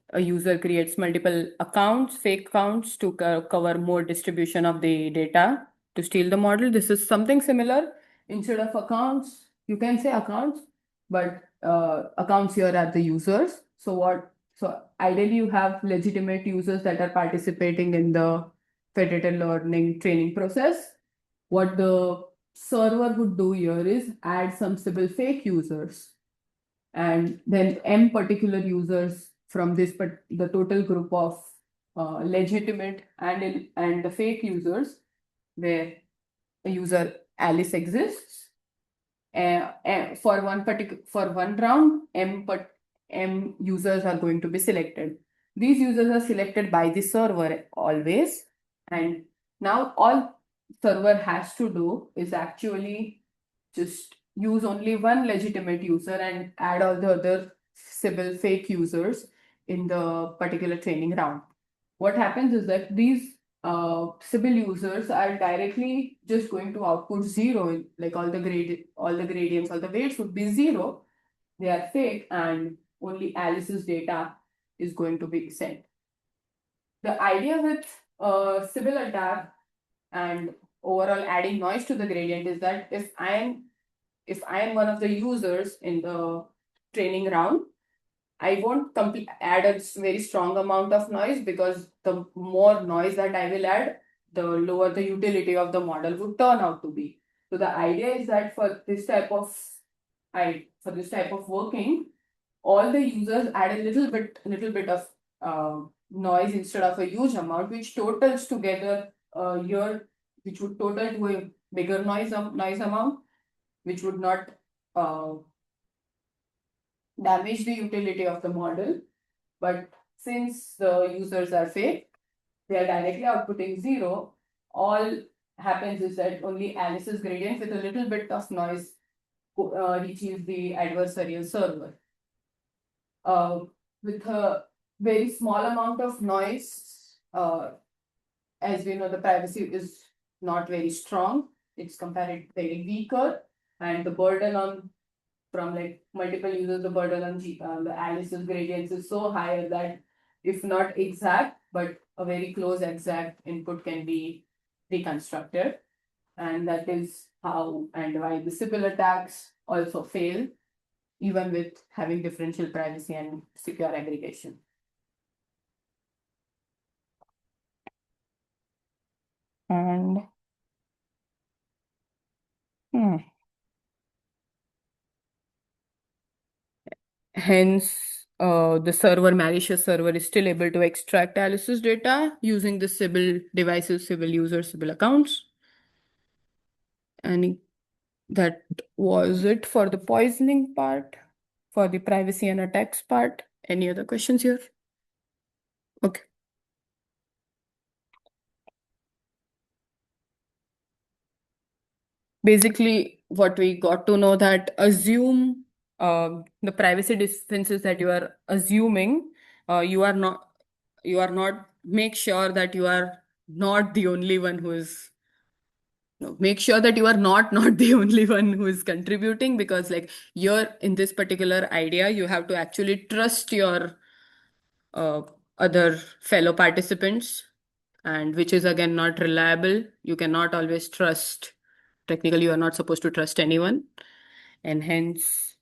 a user creates multiple accounts, fake accounts, to cover more distribution of the data to steal the model. This is something similar. Instead of accounts, you can say accounts, but accounts here are the users. So ideally, you have legitimate users that are participating in the federated learning training process. What the server would do here is add some Sybil fake users, and then m particular users from the total group of legitimate and the fake users, where a user Alice exists. For one round, m users are going to be selected. These users are selected by the server always, and now all server has to do is actually just use only one legitimate user and add all the other Sybil fake users in the particular training round. What happens is that these Sybil users are directly just going to output zero, like all the gradients, all the weights would be zero. They are fake, and only Alice's data is going to be sent. The idea with Sybil attack and overall adding noise to the gradient is that if I am one of the users in the training round, I won't add a very strong amount of noise, because the more noise that I will add, the lower the utility of the model would turn out to be. So the idea is that for this type of working, all the users add a little bit of noise instead of a huge amount, which totals together here, which would total to a bigger noise amount, which would not uh, damage the utility of the model. But since the users are fake, they are directly outputting zero. All happens is that only Alice's gradient with a little bit of noise reaches the adversarial server. With a very small amount of noise, as we know, the privacy is not very strong. It's comparatively weaker, and the burden from like multiple users, the burden on the Alice's gradients is so high that if not exact, but a very close exact input can be reconstructed. And that is how and why the Sybil attacks also fail even with having differential privacy and secure aggregation. And hence, the malicious server is still able to extract Alice's data using the Sybil devices, Sybil users, Sybil accounts. And that was it for the poisoning part, for the privacy and attacks part. Any other questions here? Okay. Basically, what we got to know that assume the privacy defenses that you are assuming, you are not make sure that you are not the only one who is no, make sure that you are not the only one who is contributing, because like you're in this particular idea, you have to actually trust your other fellow participants, and which is again not reliable. You cannot always trust. Technically, you are not supposed to trust anyone, and hence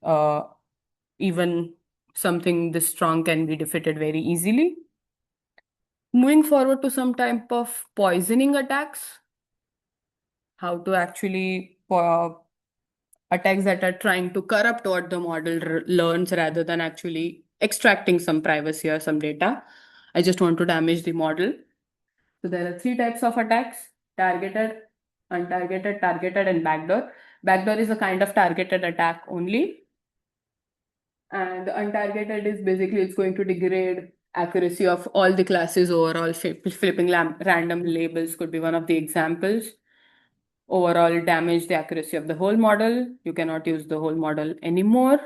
even something this strong can be defeated very easily. Moving forward to some type of poisoning attacks, how to actually attacks that are trying to corrupt what the model learns rather than actually extracting some privacy or some data. I just want to damage the model. So there are three types of attacks: targeted, untargeted, targeted, and backdoor. Backdoor is a kind of targeted attack only. And the untargeted is basically it's going to degrade accuracy of all the classes overall. Flipping random labels could be one of the examples. Overall damage the accuracy of the whole model. You cannot use the whole model anymore.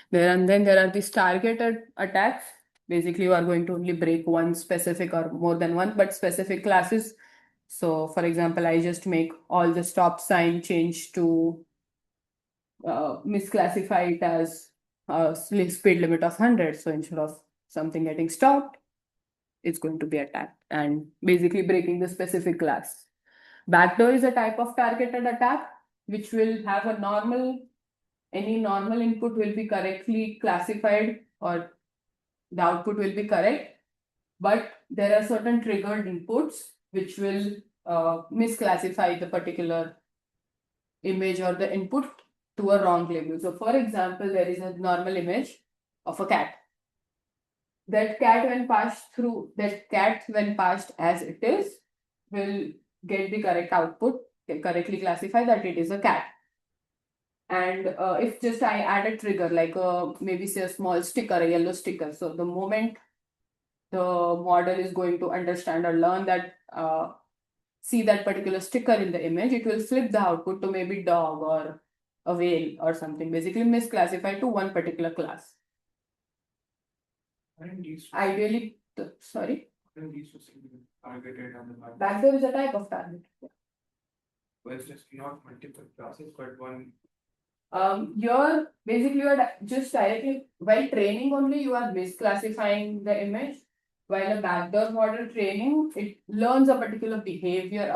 Then there are these targeted attacks. Basically, you are going to only break one specific or more than one, but specific classes. So, for example, I just make all the stop sign change to misclassify it as a speed limit of 100. So instead of something getting stopped, it's going to be attacked and basically breaking the specific class. Backdoor is a type of targeted attack which will have any normal input will be correctly classified, or the output will be correct, but there are certain triggered inputs which will misclassify the particular image or the input to a wrong label. So for example, there is a normal image of a cat. That cat when passed as it is, will get the correct output, correctly classify that it is a cat. And if just I add a trigger, like maybe say a small sticker, a yellow sticker. So the moment the model is going to understand or learn that, see that particular sticker in the image, it will flip the output to maybe dog or a whale or something, basically misclassify to one particular class. Ideally, sorry? Targeted on the Backdoor is a type of target. Well, it's just not multiple classes, but one. You're basically you're just directly while training only you are misclassifying the image. While a backdoor model training, it learns a particular behavior,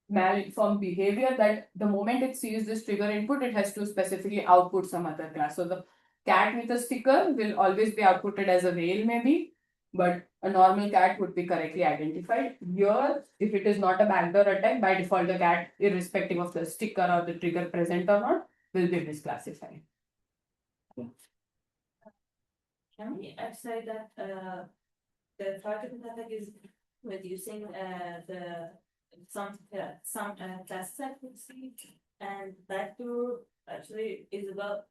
malformed behavior, that the moment it sees this trigger input, it has to specifically output some other class. So the cat with a sticker will always be outputted as a whale maybe, but a normal cat would be correctly identified. Here, if it is not a backdoor attack, by default the cat, irrespective of the sticker or the trigger present or not, will be misclassified. Can we say that the targeted attack is reducing some class accuracy, and backdoor actually is about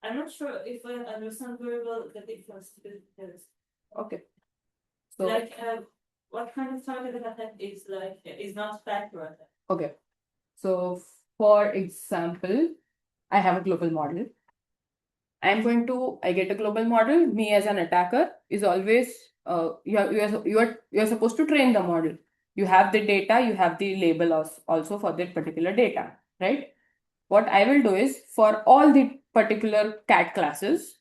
I'm not sure if I understand very well the difference because Okay. So like what kind of targeted attack is not backdoor attack? okay. So for example, I have a global model. I get a global model. Me as an attacker is always you are supposed to train the model. You have the data, you have the label also for that particular data, right? What I will do is for all the particular cat classes,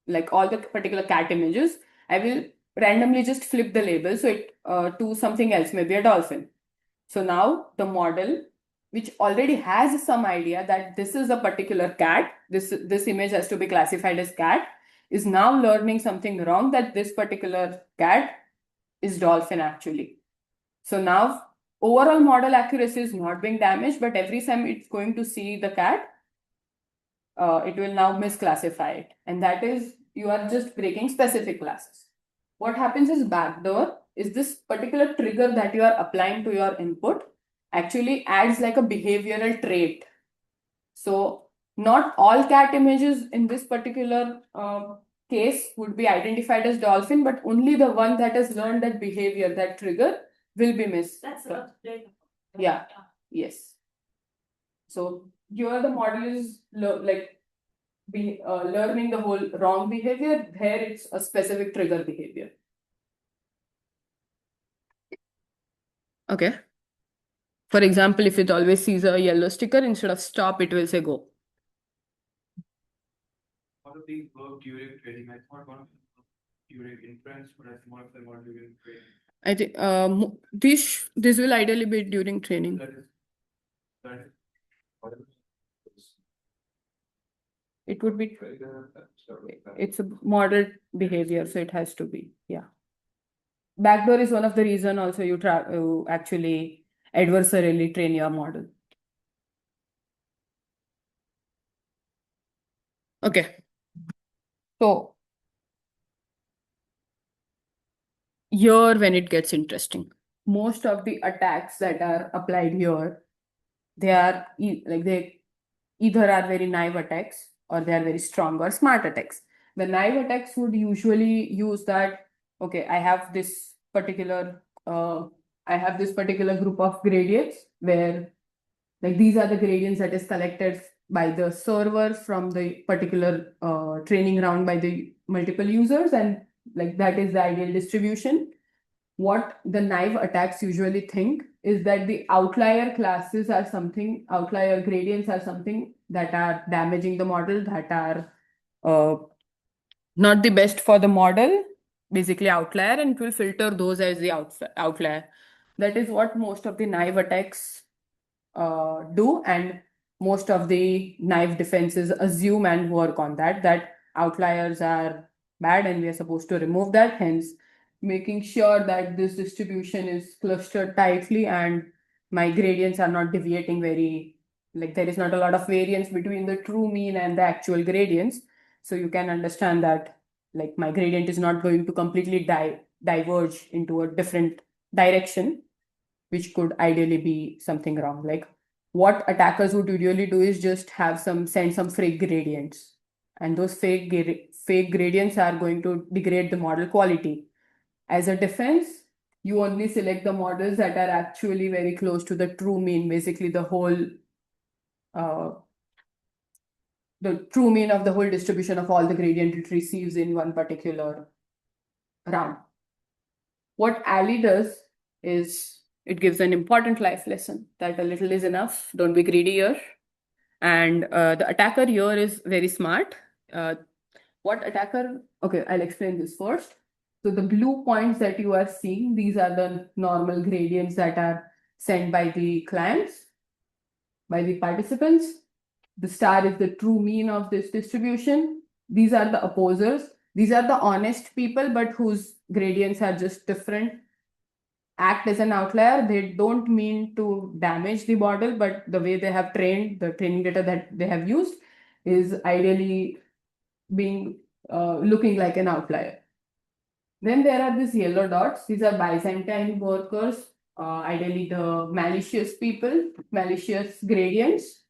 like all the particular cat images, I will randomly just flip the label so it to something else, maybe a dolphin. So now the model which already has some idea that this is a particular cat, this image has to be classified as cat, is now learning something wrong, that this particular cat is dolphin actually. So now overall model accuracy is not being damaged, but every time it's going to see the cat, it will now misclassify it. And that is, you are just breaking specific classes. What happens is backdoor is this particular trigger that you are applying to your input actually adds like a behavioral trait. So not all cat images in this particular case would be identified as dolphin, but only the one that has learned that behavior, that trigger, will be missed. That's not data. Yeah. Yes. So here the model is learning the whole wrong behavior. Here it's a specific trigger behavior. Okay. For example, if it always sees a yellow sticker, instead of stop, it will say go. All of these work during training. I thought one of them worked during inference, but I think one of them worked during training. I think this will ideally be during training. That is It would be, it's a model behavior, so it has to be, yeah. Backdoor is one of the reason also you actually adversarially train your model. Okay. So here when it gets interesting, most of the attacks that are applied here, they are they either are very naive attacks or they are very strong or smart attacks. The naive attacks would usually use that, okay, I have this particular group of gradients where like these are the gradients that is collected by the server from the particular training round by the multiple users, and like that is the ideal distribution. What the naive attacks usually think is that the outlier gradients are something that are damaging the model, that are not the best for the model, basically outlier, and it will filter those as the outlier. That is what most of the naive attacks do, and most of the naive defenses assume and work on that outliers are bad and we are supposed to remove that, hence making sure that this distribution is clustered tightly and my gradients are not deviating very, like there is not a lot of variance between the true mean and the actual gradients. So you can understand that like my gradient is not going to completely diverge into a different direction, which could ideally be something wrong. Like what attackers would usually do is just send some fake gradients, and those fake gradients are going to degrade the model quality. As a defense, you only select the models that are actually very close to the true mean, basically the true mean of the whole distribution of all the gradient it receives in one particular round. What Ali does is it gives an important life lesson that a little is enough, don't be greedy here. And the attacker here is very smart. Okay, I'll explain this first. So the blue points that you are seeing, these are the normal gradients that are sent by the clients, by the participants. The star is the true mean of this distribution. These are the opposers. These are the honest people, but whose gradients are just different, act as an outlier. They don't mean to damage the model, but the way they have trained, the training data that they have used is ideally being looking like an outlier. Then there are these yellow dots. These are Byzantine workers, ideally the malicious people, malicious gradients.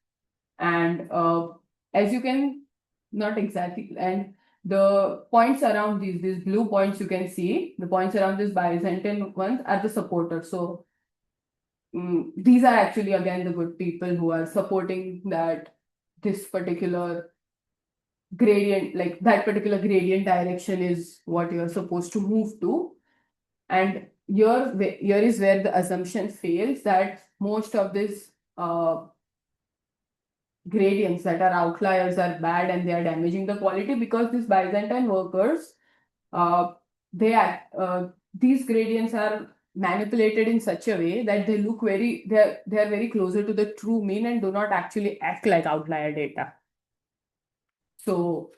And as you can, not exactly, and the points around these blue points you can see, the points around these Byzantine ones are the supporters. So these are actually again the good people who are supporting that this particular gradient, like that particular gradient direction is what you're supposed to move to. And here is where the assumption fails, that most of these gradients that are outliers are bad and they are damaging the quality, because these Byzantine workers, these gradients are manipulated in such a way that they look they're very closer to the true mean and do not actually act like outlier data. So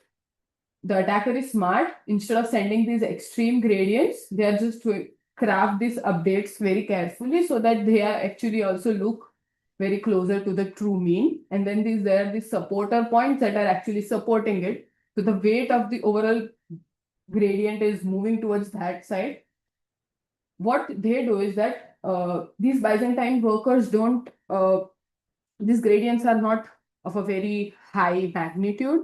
the attacker is smart. Instead of sending these extreme gradients, they are just to craft these updates very carefully so that they are actually also look very closer to the true mean. And then there are these supporter points that are actually supporting it. So the weight of the overall gradient is moving towards that side. What they do is that these Byzantine workers don't, these gradients are not of a very high magnitude.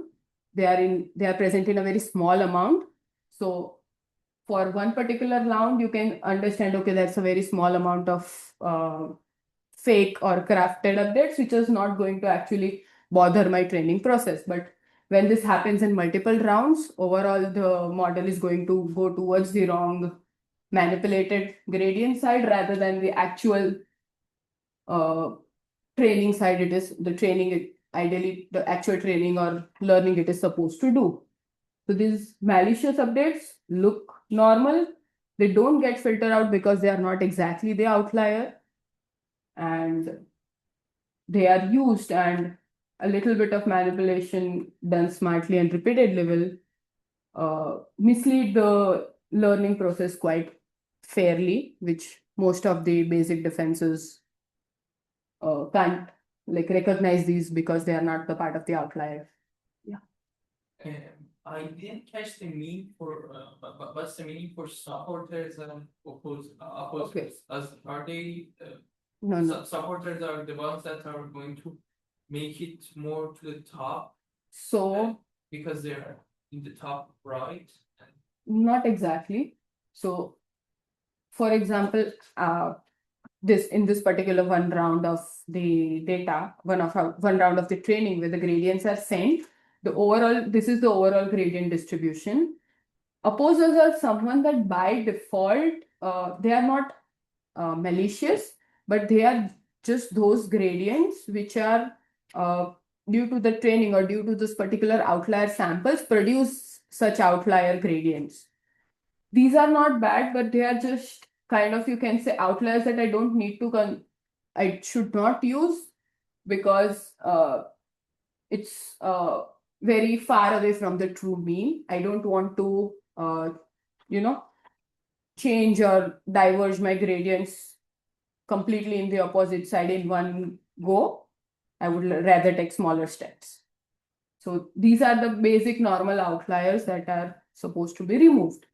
They are present in a very small amount. So for one particular round, you can understand, okay, that's a very small amount of fake or crafted updates, which is not going to actually bother my training process. But when this happens in multiple rounds, overall the model is going to go towards the wrong manipulated gradient side rather than the actual training side. It is the training, ideally the actual training or learning it is supposed to do. So these malicious updates look normal. They don't get filtered out because they are not exactly the outlier, and they are used, and a little bit of manipulation done smartly and repeatedly will mislead the learning process quite fairly, which most of the basic defenses can't like recognize these because they are not the part of the outlier. I didn't catch the meaning for, but what's the meaning for supporters and opposers? Okay. Are they, No. supporters are the ones that are going to make it more to the top So because they're in the top right? not exactly. So for example, in this particular one round of the data, one round of the training where the gradients are sent, this is the overall gradient distribution. Opposers are someone that by default, they are not malicious, but they are just those gradients which are due to the training or due to this particular outlier samples produce such outlier gradients. These are not bad, but they are just kind of, you can say, outliers that I should not use because it's very far away from the true mean. I don't want to, change or diverge my gradients completely in the opposite side in one go. I would rather take smaller steps. So these are the basic normal outliers that are supposed to be removed.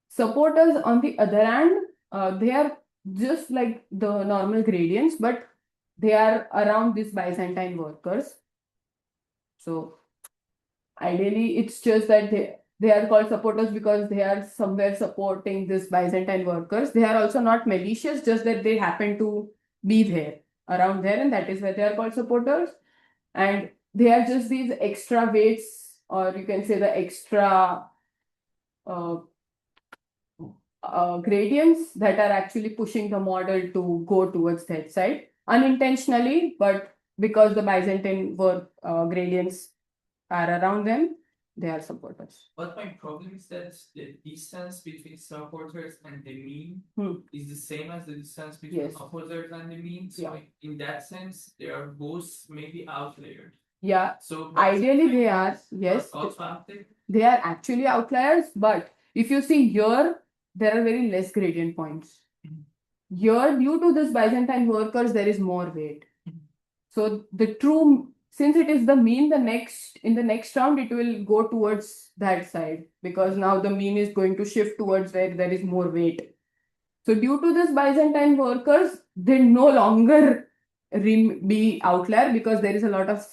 Supporters, on the other hand, they are just like the normal gradients, but they are around these Byzantine workers. So ideally, it's just that they are called supporters because they are somewhere supporting this Byzantine workers. They are also not malicious, just that they happen to be there, around there, and that is why they are called supporters. And they are just these extra weights, or you can say the extra gradients that are actually pushing the model to go towards that side unintentionally, but because the Byzantine gradients are around them, they are supporters. But my problem is that the distance between supporters and the mean is the same as the distance between opposers and the mean. So in that sense, they are both maybe outliers. Yeah. So Ideally, they are, yes. Also outliers? They are actually outliers, but if you see here, there are very less gradient points. Here, due to this Byzantine workers, there is more weight. So since it is the mean, in the next round, it will go towards that side because now the mean is going to shift towards where there is more weight. So due to this Byzantine workers, they no longer be outlier because there is a lot of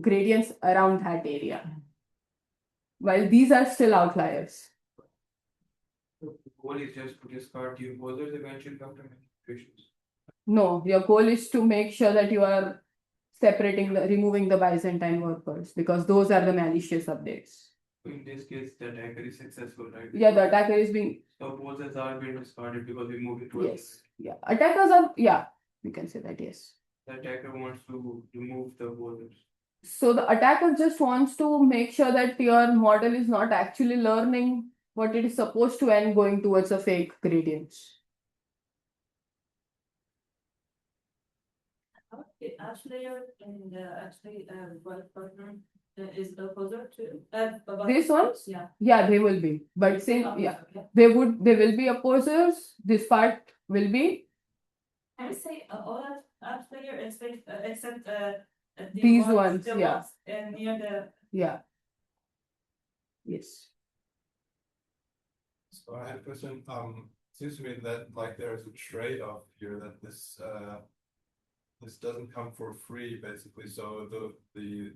gradients around that area. While these are still outliers. The goal is just to discard the opposers eventually after manipulations. No, your goal is to make sure that you are removing the Byzantine workers because those are the malicious updates. In this case, the attacker is successful, right? Yeah, the attacker is being. So opposers are being discarded because we moved it to. Yes. Yeah. Attackers are. Yeah, we can say that. Yes. The attacker wants to remove the opposers. So the attacker just wants to make sure that your model is not actually learning what it is supposed to and going towards a fake gradients. The ash layer and actually white pattern is opposite to This one? Yeah. Yeah, they will be. But since yeah, Okay. they will be opposers. This part will be Can I say all ash layer except the these ones. the Yeah. ones near the Yeah. Yes. So I had a question, seems to me that like there's a trade-off here that this doesn't come for free, basically, so the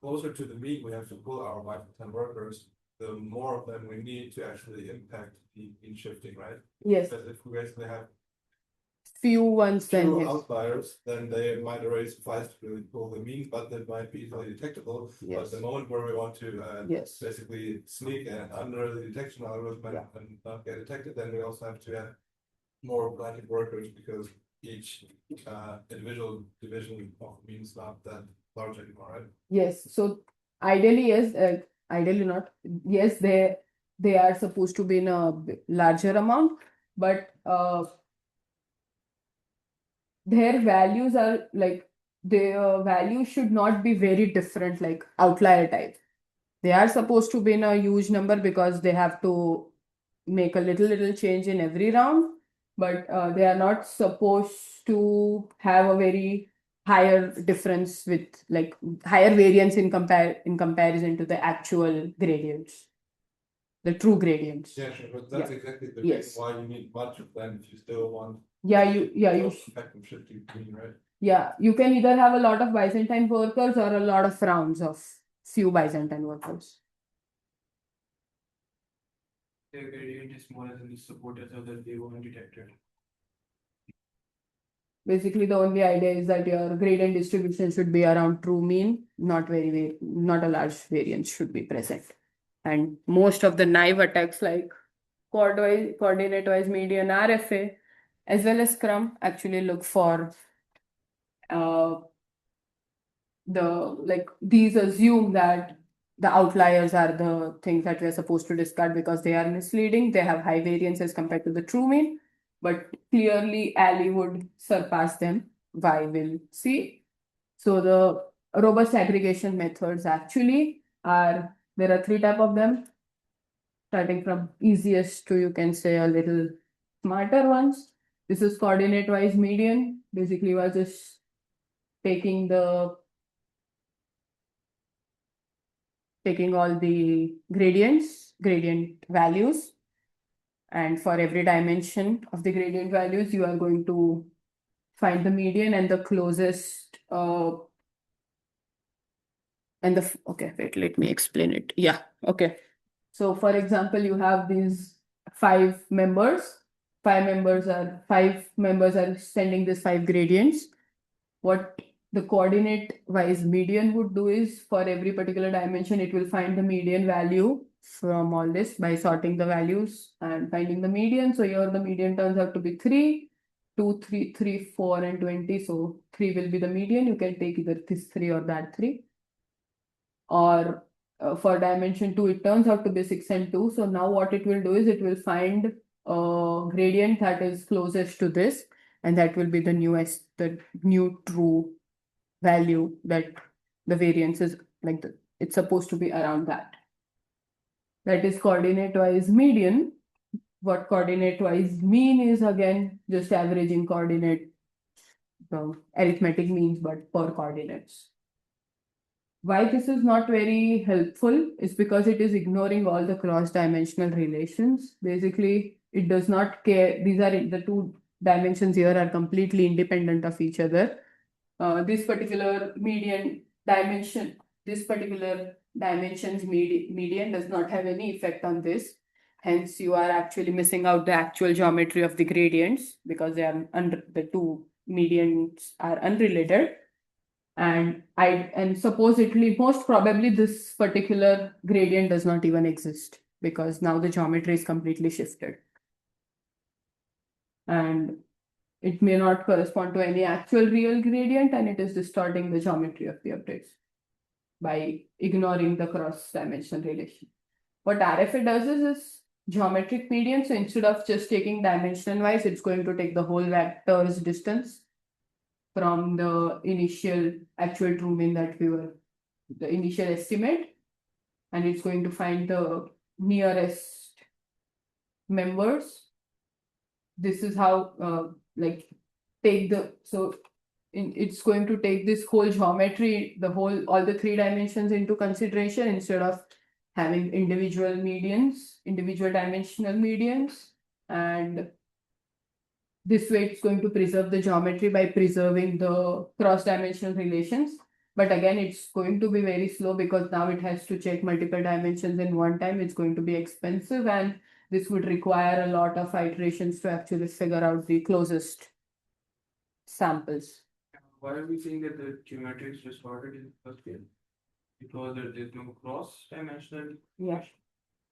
closer to the mean we have to pull our 5 to 10 workers, the more of them we need to actually impact the mean shifting, right? Yes. Because if we basically have Few ones then fewer yes. outliers, then they might already suffice to really pull the mean, but that might be easily detectable. But Yes. the moment where we want to Yes. basically sneak under the detection algorithm Yeah. and not get detected, then we also have to add more blinded workers because each individual division of means not that large anymore, right? Yes. So ideally, yes. Ideally not. Yes, they are supposed to be in a larger amount, but their values are like their values should not be very different, like outlier type. They are supposed to be in a huge number because they have to make a little change in every round, but they are not supposed to have a very higher difference with like higher variance in comparison to the actual gradients, the true gradients. Yeah, sure, but that's Yeah. exactly the Yes. reason why you need much of them if you still want You effective shifting mean, right? yeah, you can either have a lot of Byzantine workers or a lot of rounds of few Byzantine workers. Their gradient is smaller than the supporters so that they won't detect it. Basically, the only idea is that your gradient distribution should be around true mean, not not a large variance should be present. And most of the naive attacks like coordinate-wise median RFA, as well as Scrum, actually look for these assume that the outliers are the things that we're supposed to discard because they are misleading. They have high variance as compared to the true mean, but clearly Ali would surpass them. Why will see? So the robust aggregation methods actually are, there are 3 types of them, starting from easiest to you can say a little smarter ones. This is coordinate wise median. Basically, you are just taking all the gradient values, and for every dimension of the gradient values, you are going to find the median and the closest okay, wait, let me explain it. Yeah, okay. So for example, you have these 5 members. 5 members are sending these 5 gradients. What the coordinate wise median would do is for every particular dimension, it will find the median value from all this by sorting the values and finding the median. So here the median turns out to be 3, 2, 3, 3, 4, and 20. So 3 will be the median. You can take either this 3 or that 3. Or for dimension 2, it turns out to be 6 and 2. So now what it will do is it will find a gradient that is closest to this, and that will be the new true value that the variance is like it's supposed to be around that. That is coordinate wise median. What coordinate wise mean is again just averaging coordinate arithmetic means, but per coordinates. Why this is not very helpful is because it is ignoring all the cross-dimensional relations. Basically, it does not care. These are the 2 dimensions here are completely independent of each other. This particular dimension's median does not have any effect on this. Hence, you are actually missing out the actual geometry of the gradients because they are the 2 medians are unrelated. And supposedly, most probably, this particular gradient does not even exist because now the geometry is completely shifted. And it may not correspond to any actual real gradient, and it is distorting the geometry of the updates by ignoring the cross-dimensional relation. What RFA does is geometric median. So instead of just taking dimension wise, it's going to take the whole vector's distance from the initial actual true mean that we were, the initial estimate, and it's going to find the nearest members. This is how like take the, so it's going to take this whole geometry, the whole, all the three dimensions into consideration instead of having individual medians, individual dimensional medians. And this way it's going to preserve the geometry by preserving the cross-dimensional relations. But again, it's going to be very slow because now it has to check multiple dimensions in one time. It's going to be expensive, and this would require a lot of iterations to actually figure out the closest samples. Why are we saying that the geometry is distorted in the first place? Because there's no cross-dimensional. Yeah.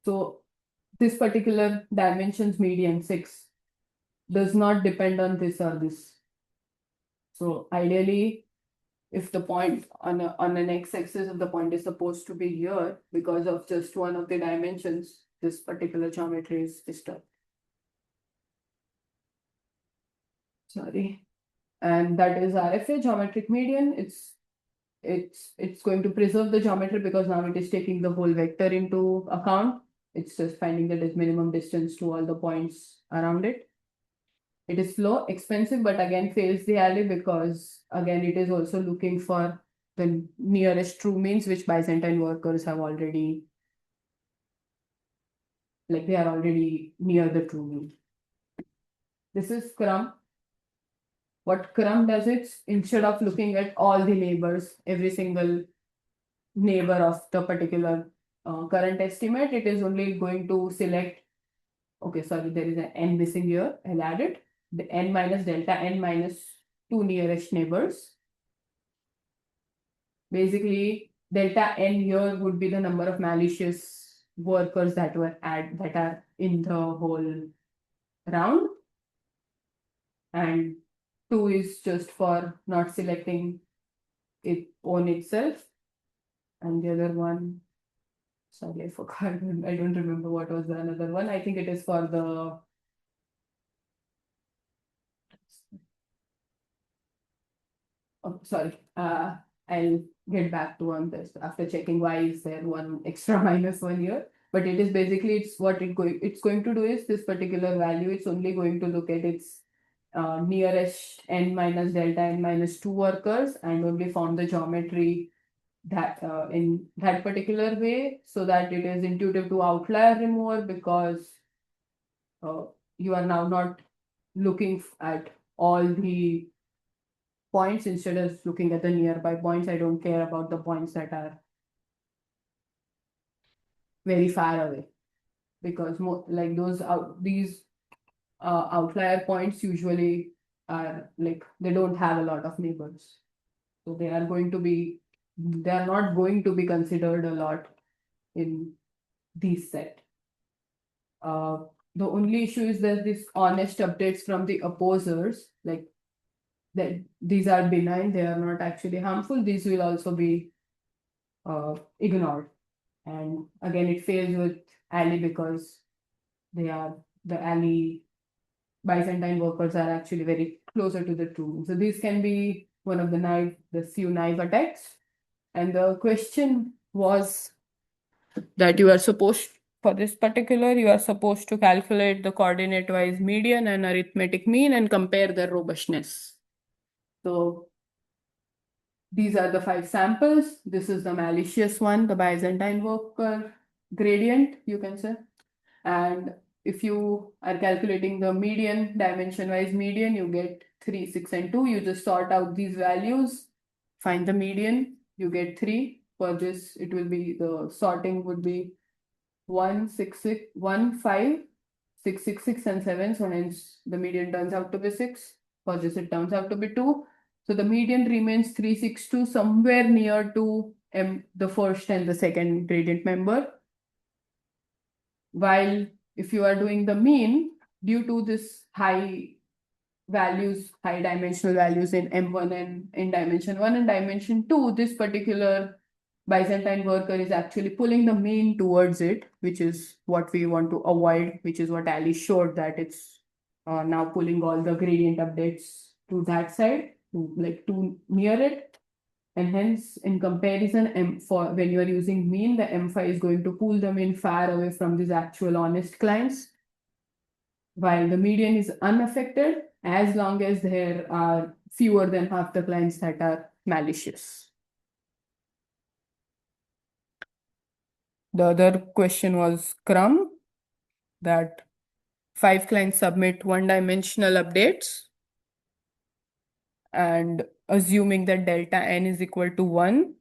So this particular dimensions median 6 does not depend on this or this. So ideally, if the point on an x-axis, if the point is supposed to be here, because of just one of the dimensions, this particular geometry is disturbed. Sorry. And that is RFA, geometric median. It's going to preserve the geometry because now it is taking the whole vector into account. It's just finding the minimum distance to all the points around it. It is slow, expensive, but again fails the alley because again it is also looking for the nearest true means, which Byzantine workers have already, like they are already near the true mean. This is Scrum. What Scrum does is, instead of looking at all the neighbors, every single neighbor of the particular current estimate, it is only going to select, okay, sorry, there is an n missing here, I'll add it, the n minus delta n minus 2 nearest neighbors. Basically, delta n here would be the number of malicious workers that are in the whole round, and 2 is just for not selecting it on itself, and the other one, sorry, I forgot. I don't remember what was the another one. I think it is for the oh, sorry. I'll get back to on this after checking why is there one extra minus 1 here. But it is basically, it's what it's going to do is this particular value. It's only going to look at its nearest n minus delta n minus 2 workers and only form the geometry that in that particular way, so that it is intuitive to outlier remover, because you are now not looking at all the points instead of looking at the nearby points. I don't care about the points that are very far away, because like these outlier points usually are like they don't have a lot of neighbors, so they are not going to be considered a lot in this set. The only issue is that these honest updates from the opposers, like that these are benign, they are not actually harmful. These will also be ignored. And again, it fails with alley because the alley Byzantine workers are actually very closer to the true. So these can be one of the few naive attacks. And the question was that for this particular, you are supposed to calculate the coordinate-wise median and arithmetic mean and compare their robustness. So these are the 5 samples. This is the malicious one, the Byzantine worker gradient, you can say. And if you are calculating the median, dimension-wise median, you get 3, 6, and 2. You just sort out these values, find the median, you get 3. For this, it will be, the sorting would be 1, 6, 6, 1, 5, 6, 6, 6, and 7. So hence the median turns out to be 6. For this, it turns out to be 2. So the median remains 3, 6, 2, somewhere near to the first and the second gradient member. While if you are doing the mean, due to this high dimensional values in M1 and in dimension 1 and dimension 2, this particular Byzantine worker is actually pulling the mean towards it, which is what we want to avoid, which is what Ali showed, that it's now pulling all the gradient updates to that side, to near it. And hence, in comparison, for when you are using mean, the M5 is going to pull them in far away from these actual honest clients, while the median is unaffected as long as there are fewer than half the clients that are malicious. The other question was Crumb, that 5 clients submit one-dimensional updates, and assuming that delta n is equal to 1,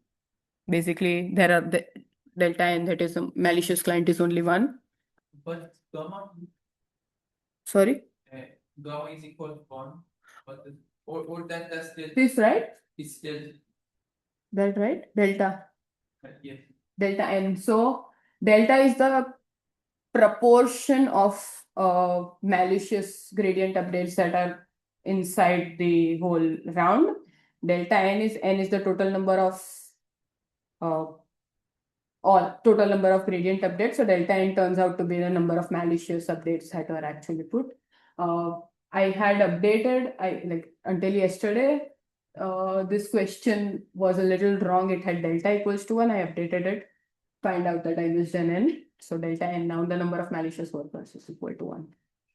basically there are the delta n, that is a malicious client, is only 1. But gamma, Sorry, gamma is equal to 1, but or that's still, this right? it's still, That right? Delta yes. delta n. So delta is the proportion of malicious gradient updates that are inside the whole round. Delta n is the total number of total number of gradient updates. So delta n turns out to be the number of malicious updates that were actually put. I had updated, until yesterday, this question was a little wrong. It had delta equals to 1. I updated it, find out that I missed an n. So delta n, now the number of malicious workers is equal to 1.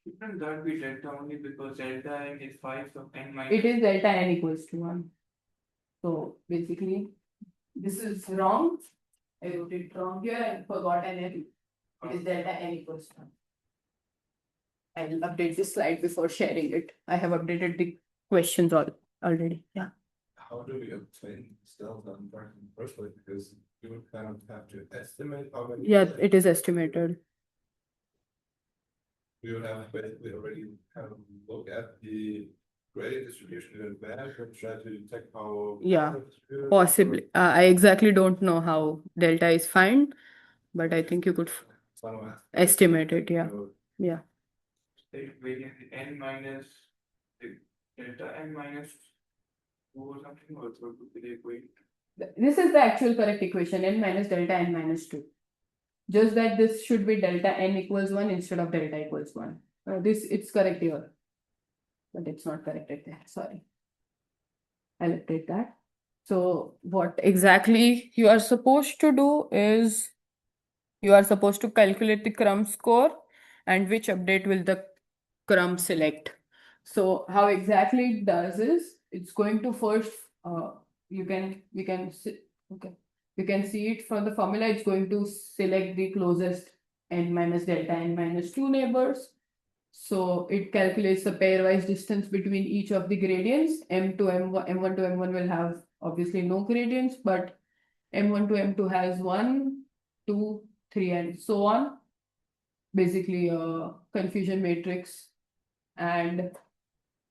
Shouldn't that be delta only because delta n is 5, so n minus? It is delta n equals to 1. So basically, this is wrong. I wrote it wrong here and forgot an n. It is delta n equals to 1. I'll update this slide before sharing it. I have updated the questions already. Yeah. How do we obtain this delta in the first place? Because you would kind of have to estimate how many. Yeah, it is estimated. We would have basically already kind of look at the gradient distribution in advance and try to detect how. Yeah, possibly. I exactly don't know how delta is found, but I think you could estimate it. Yeah. Yeah. Take variance n minus delta n minus 2 or something, or what would be the equation? This is the actual correct equation, n minus delta n minus 2. Just that this should be delta n equals 1 instead of delta equals 1. It's correct here, but it's not corrected there. Sorry. I'll update that. So what exactly you are supposed to do is you are supposed to calculate the crumb score and which update will the crumb select. So how exactly it does is it's going to first you can see it from the formula. It's going to select the closest n minus delta n minus 2 neighbors. So it calculates the pairwise distance between each of the gradients. M to M1, M1 to M1 will have obviously no gradients, but M1 to M2 has 1, 2, 3, and so on. Basically a confusion matrix, and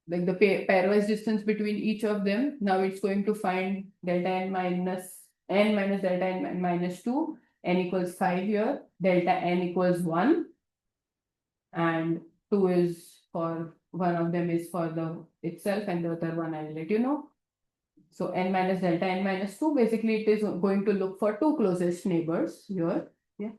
like the pairwise distance between each of them. Now it's going to find delta n minus delta n minus 2, n equals 5 here, delta n equals 1, and 2 is for one of them is for the itself, and the other one I'll let you know. So n minus delta n minus 2, basically it is going to look for 2 closest neighbors here. Yeah.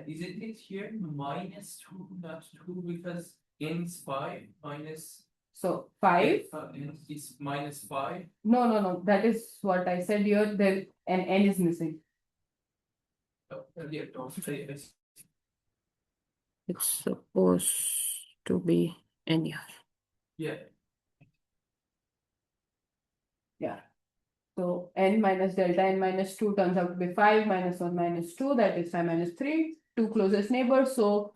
Is it here minus 2, not 2, because n is 5 minus. So 5. It's minus 5. No. That is what I said here. There an n is missing. Yeah, It's supposed to be n here. yeah. Yeah. So n minus delta n minus 2 turns out to be 5 minus 1 minus 2. That is 5 minus 3. 2 closest neighbors. So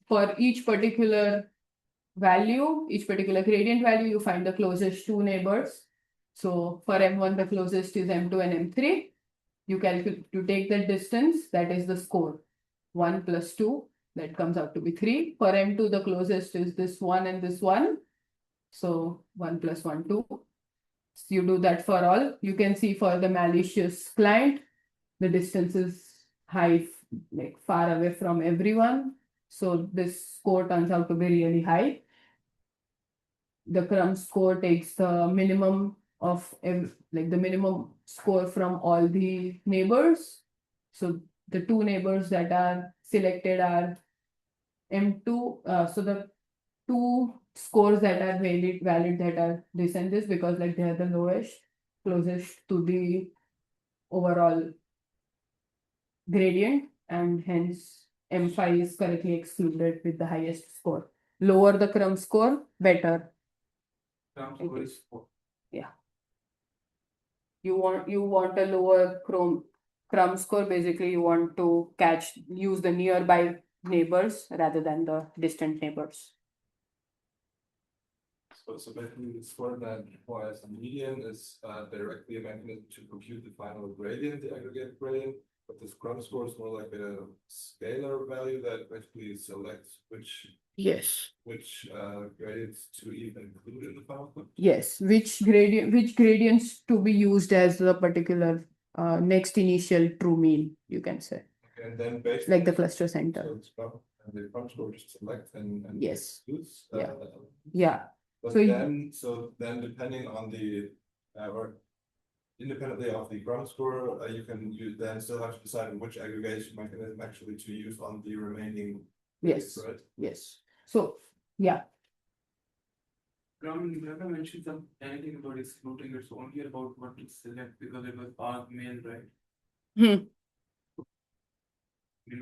for each particular value, each particular gradient value, you find the closest 2 neighbors. So for M1, the closest is M2 and M3. You take the distance, that is the score. 1 plus 2, that comes out to be 3. For M2, the closest is this 1 and this 1. So 1 plus 1, 2. So you do that for all. You can see for the malicious client, the distance is high, like far away from everyone. So this score turns out to be really high. The crumb score takes the minimum of like the minimum score from all the neighbors. So the two neighbors that are selected are M2. So the two scores that are valid that are this and this, because like they are the lowest, closest to the overall gradient, and hence M5 is correctly excluded with the highest score. Lower the crumb score, better. Crumb score is 4. You want a lower crumb score. Basically, you want to use the nearby neighbors rather than the distant neighbors. So basically the score that requires a median is directly a mechanism to compute the final gradient, the aggregate gradient. But the scrum score is more like a scalar value that basically selects which Yes. gradients to even include in the final clip. Yes. Which gradients to be used as the particular next initial true mean, you can say. Okay, and then based Like on the cluster center. So it's from, and the crunch score just select and Yes. excludes, Yeah. Yeah. But So then depending on the or independently of the ground score, you then still have to decide on which aggregation mechanism actually to use on the remaining. Yes. Right? Yes. So yeah. Ram, you never mentioned anything about excluding. It's only about what to select because it was our main, right? In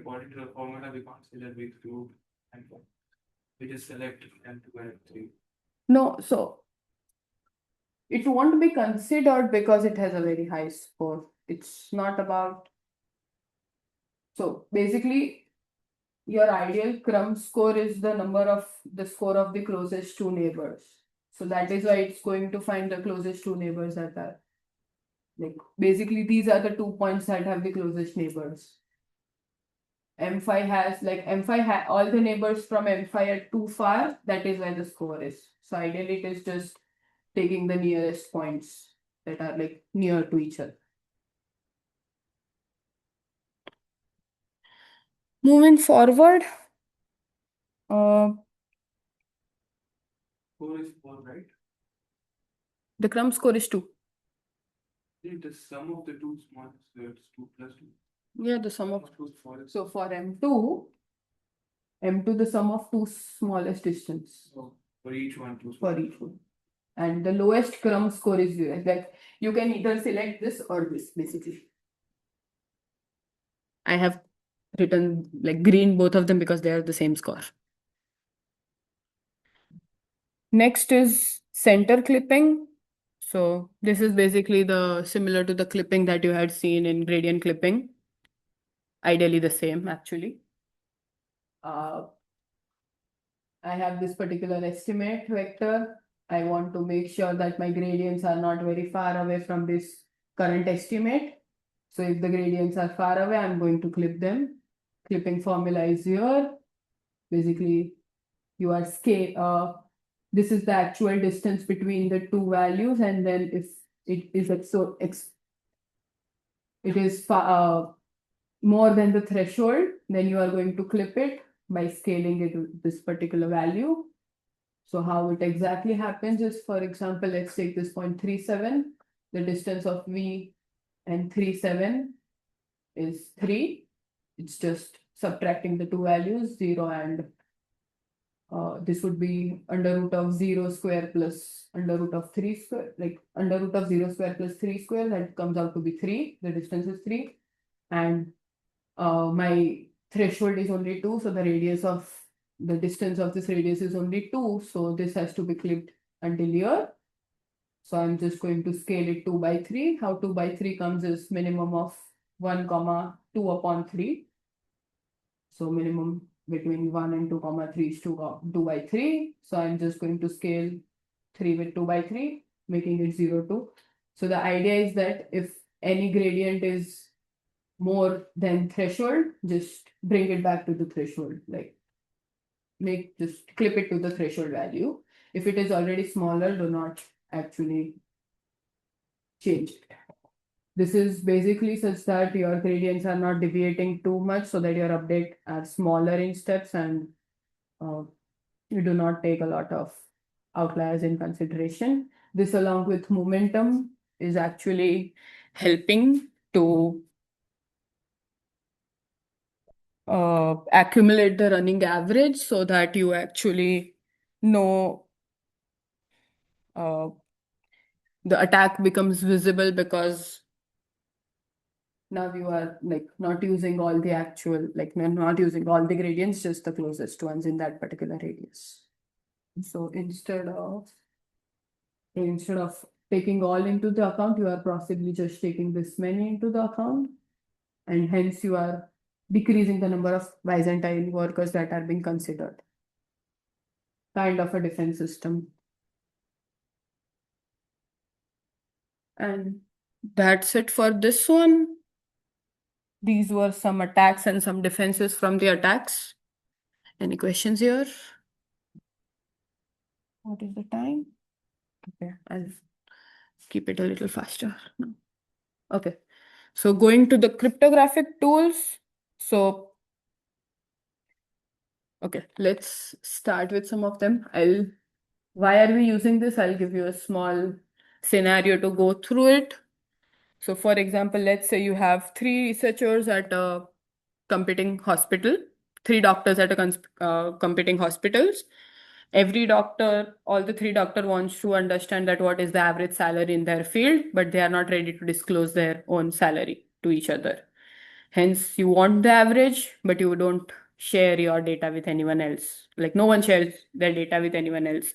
according to the formula, we can't say that we exclude and we just select M2 and M3. No, so it won't be considered because it has a very high score. It's not about. So basically, your ideal crumb score is the score of the closest two neighbors. So that is why it's going to find the closest two neighbors that are like basically these are the 2 points that have the closest neighbors. M5 has all the neighbors from M5 are too far. That is why the score is. So ideally, it is just taking the nearest points that are like near to each other. Moving forward, Score is 4, right? the crumb score is 2. The sum of the two smallest, so it's 2 plus 2. Yeah, the sum of. Two smallest. So for M2, the sum of two smallest distance So for each one, 2 for each one. And the lowest crumb score is 0. Like you can either select this or this, basically. I have written like green both of them because they are the same score. Next is center clipping. So this is basically similar to the clipping that you had seen in gradient clipping. Ideally the same, actually. I have this particular estimate vector. I want to make sure that my gradients are not very far away from this current estimate. So if the gradients are far away, I'm going to clip them. Clipping formula is here. Basically, you are this is the actual distance between the two values, and then if it is more than the threshold, then you are going to clip it by scaling it to this particular value. So how it exactly happens is, for example, let's take this point 37. The distance of V and 37 is 3. It's just subtracting the two values, 0 and this would be under root of 0 square plus under root of 3 square, like under root of 0 square plus 3 square, that comes out to be 3. The distance is 3. And my threshold is only 2. So the distance of this radius is only 2. So this has to be clipped until here. So I'm just going to scale it 2 by 3. How 2 by 3 comes is minimum of 1 comma 2 upon 3. So minimum between 1 and 2 comma 3 is 2 by 3. So I'm just going to scale 3 with 2 by 3, making it 0, 2. So the idea is that if any gradient is more than threshold, just bring it back to the threshold, like just clip it to the threshold value. If it is already smaller, do not actually change it. This is basically such that your gradients are not deviating too much, so that your update are smaller in steps, and you do not take a lot of outliers in consideration. this along with momentum is actually helping to accumulate the running average so that you actually know the attack becomes visible because now you are like not using all the actual, like not using all the gradients, just the closest ones in that particular radius. So instead of taking all into the account, you are possibly just taking this many into the account, and hence you are decreasing the number of Byzantine workers that are being considered. Kind of a defense system. And that's it for this one. These were some attacks and some defenses from the attacks. Any questions here? What is the time? Okay, I'll keep it a little faster. No. Okay, so going to the cryptographic tools. So, okay, let's start with some of them. Why are we using this? I'll give you a small scenario to go through it. So, for example, let's say you have three researchers at a competing hospital, three doctors at a competing hospitals. Every doctor, all the three doctor wants to understand that what is the average salary in their field, but they are not ready to disclose their own salary to each other. Hence, you want the average, but you don't share your data with anyone else. Like no one shares their data with anyone else.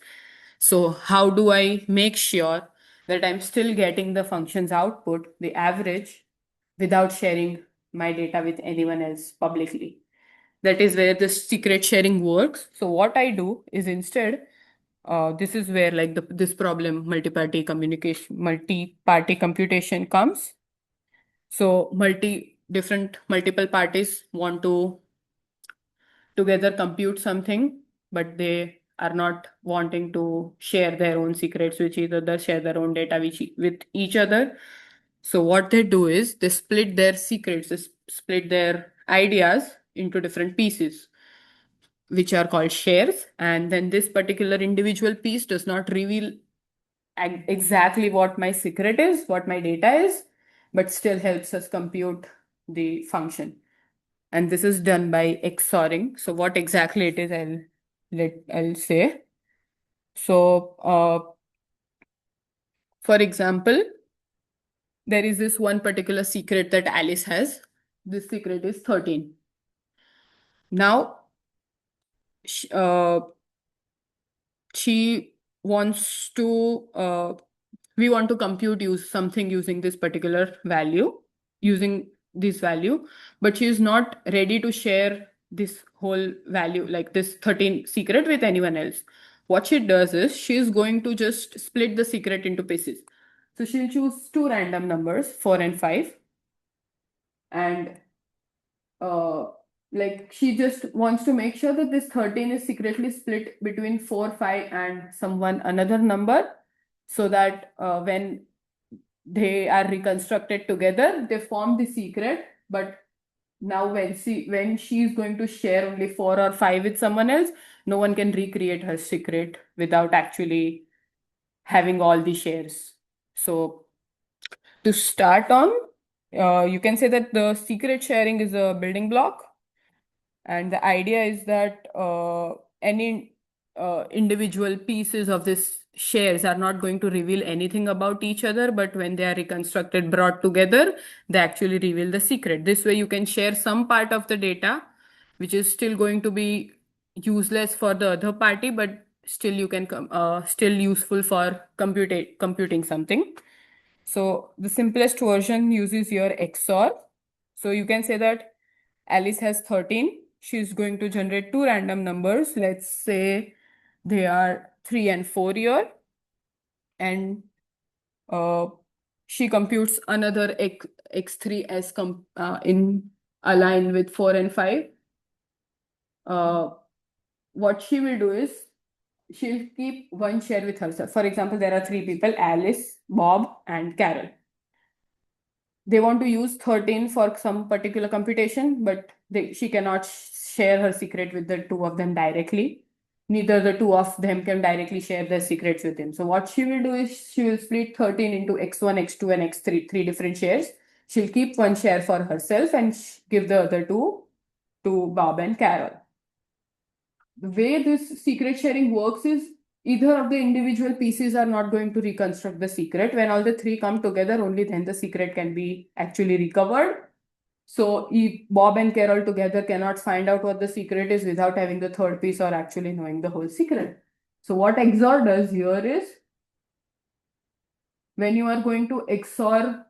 So how do I make sure that I'm still getting the function's output, the average, without sharing my data with anyone else publicly? That is where the secret sharing works. So what I do is instead, this is where like this problem multi-party computation comes. So multiple parties want to together compute something, but they are not wanting to share their own secrets with each other, share their own data with each other. So what they do is they split their secrets, they split their ideas into different pieces, which are called shares. And then this particular individual piece does not reveal exactly what my secret is, what my data is, but still helps us compute the function. And this is done by XORing. So what exactly it is, I'll say. So for example, there is this one particular secret that Alice has. This secret is 13. Now, she wants to we want to compute something using this particular value, using this value, but she is not ready to share this whole value, like this 13 secret, with anyone else. What she does is she is going to just split the secret into pieces. So she'll choose two random numbers, 4 and 5, and uh, like she just wants to make sure that this 13 is secretly split between 4, 5 and another number, so that when they are reconstructed together, they form the secret. But now when she is going to share only 4 or 5 with someone else, no one can recreate her secret without actually having all the shares. So to start on, you can say that the secret sharing is a building block. And the idea is that any individual pieces of this shares are not going to reveal anything about each other, but when they are reconstructed, brought together, they actually reveal the secret. This way you can share some part of the data, which is still going to be useless for the other party, but still you can still useful for computing something. So the simplest version uses your XOR. So you can say that Alice has 13. She's going to generate two random numbers. Let's say they are 3 and 4 here. And she computes another x3 as in align with 4 and 5. What she will do is she'll keep one share with herself. For example, there are three people, Alice, Bob, and Carol. They want to use 13 for some particular computation, but she cannot share her secret with the two of them directly. neither the two of them can directly share their secrets with him. So what she will do is she will split 13 into x1, x2, and x3, three different shares. She'll keep one share for herself and give the other two to Bob and Carol. The way this secret sharing works is either of the individual pieces are not going to reconstruct the secret. When all the three come together, only then the secret can be actually recovered. So if Bob and Carol together cannot find out what the secret is without having the third piece or actually knowing the whole secret. So what XOR does here is when you are going to XOR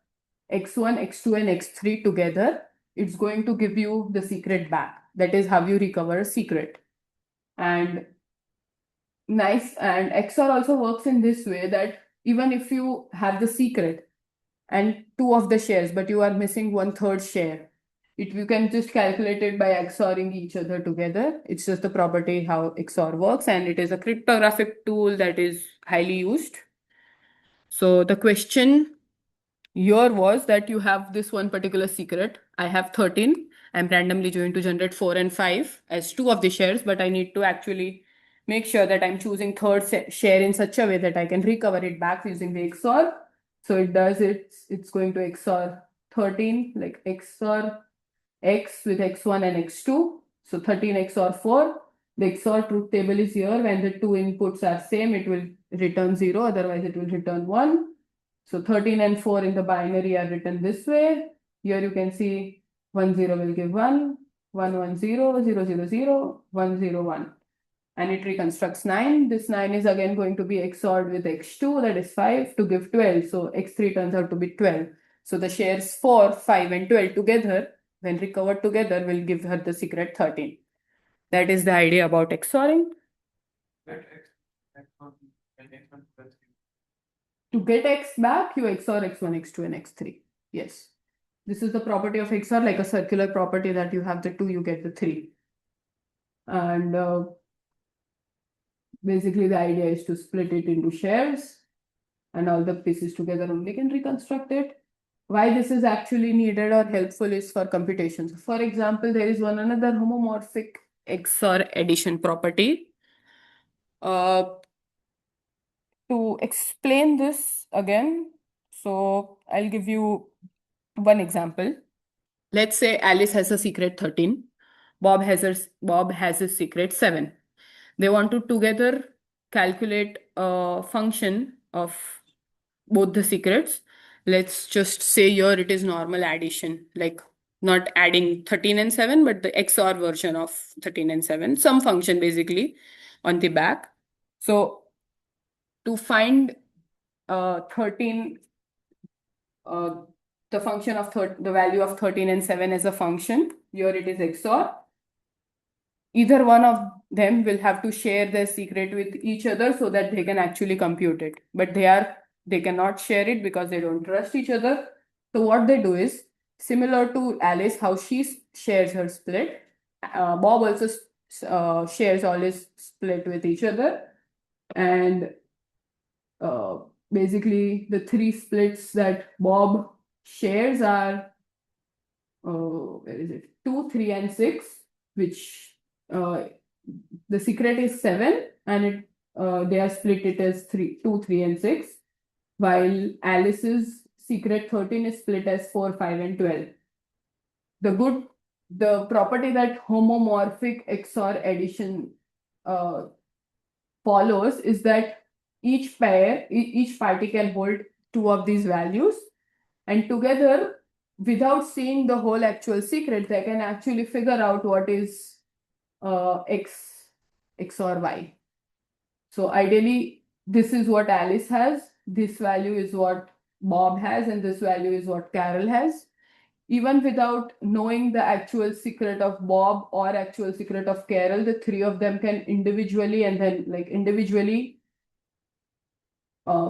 x1, x2, and x3 together, it's going to give you the secret back. That is how you recover a secret. And XOR also works in this way that even if you have the secret and two of the shares, but you are missing one third share, you can just calculate it by XORing each other together. It's just the property how XOR works, and it is a cryptographic tool that is highly used. So the question here was that you have this one particular secret. I have 13. I'm randomly going to generate 4 and 5 as two of the shares, but I need to actually make sure that I'm choosing third share in such a way that I can recover it back using the XOR. So it's going to XOR 13, like XOR X with X1 and X2. So 13 XOR 4. The XOR truth table is here. When the two inputs are same, it will return 0. Otherwise, it will return 1. So 13 and 4 in the binary are written this way. Here you can see 1, 0 will give 1, 1, 1, 0, 0, 0, 0, 1, 0, 1. And it reconstructs 9. This 9 is again going to be XORed with X2, that is 5, to give 12. So X3 turns out to be 12. So the shares 4, 5, and 12 together, when recovered together, will give her the secret 13. That is the idea about XORing. To get X back, you XOR X1, X2, and X3. Yes. This is the property of XOR, like a circular property that you have the 2, you get the 3. And basically the idea is to split it into shares and all the pieces together only can reconstruct it. Why this is actually needed or helpful is for computations. For example, there is another homomorphic XOR addition property. To explain this again, so I'll give you one example. Let's say Alice has a secret 13. Bob has a secret 7. They want to together calculate a function of both the secrets. Let's just say here it is normal addition, like not adding 13 and 7, but the XOR version of 13 and 7, some function basically on the back. So to find 13, the function of the value of 13 and 7 as a function, here it is XOR. Either one of them will have to share their secret with each other so that they can actually compute it. But they cannot share it because they don't trust each other. So what they do is similar to Alice, how she shares her split. Bob also shares all his split with each other. And basically the three splits that Bob shares are where is it? 2, 3, and 6, which the secret is 7, and they are split it as 2, 3, and 6, while Alice's secret 13 is split as 4, 5, and 12. The property that homomorphic XOR addition follows is that each party can hold two of these values, and together, without seeing the whole actual secret, they can actually figure out what is X XOR Y. So ideally, this is what Alice has, this value is what Bob has, and this value is what Carol has. Even without knowing the actual secret of Bob or actual secret of Carol, the three of them can individually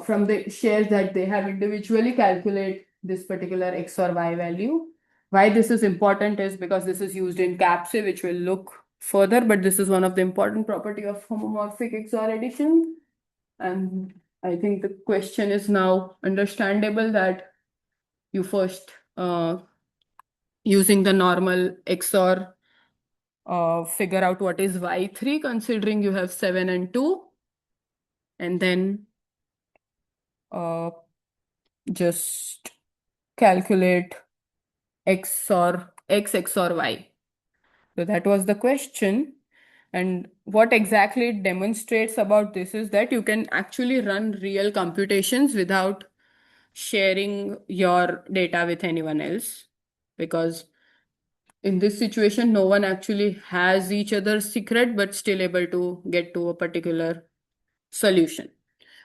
from the shares that they have individually calculate this particular X or Y value. Why this is important is because this is used in CAPTCHA, which will look further, but this is one of the important property of homomorphic XOR addition. And I think the question is now understandable that you first using the normal XOR figure out what is y3, considering you have 7 and 2, and then just calculate x or y. So that was the question. And what exactly it demonstrates about this is that you can actually run real computations without sharing your data with anyone else, because in this situation, no one actually has each other's secret, but still able to get to a particular solution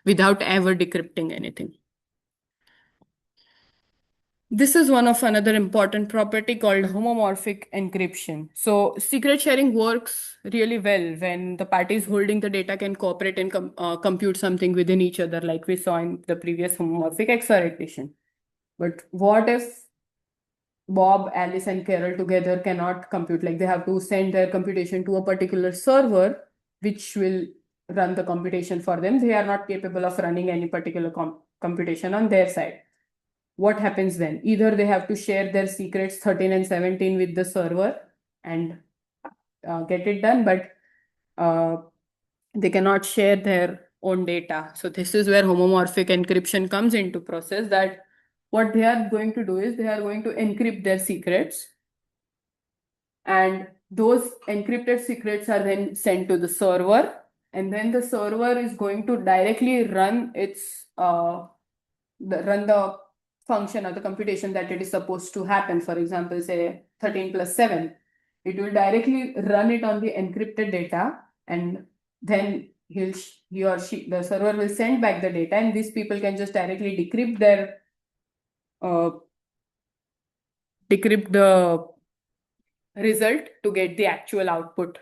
without ever decrypting anything. This is one of another important property called homomorphic encryption. So secret sharing works really well when the parties holding the data can cooperate and compute something within each other, like we saw in the previous homomorphic XOR addition. But what if Bob, Alice, and Carol together cannot compute? Like they have to send their computation to a particular server, which will run the computation for them. They are not capable of running any particular computation on their side. What happens then? Either they have to share their secrets 13 and 17 with the server and get it done, but they cannot share their own data. So this is where homomorphic encryption comes into process, that what they are going to do is they are going to encrypt their secrets, and those encrypted secrets are then sent to the server, and then the server is going to directly run its run the function or the computation that it is supposed to happen. For example, say 13 plus 7. It will directly run it on the encrypted data, and then he or she, the server will send back the data, and these people can just directly decrypt the result to get the actual output.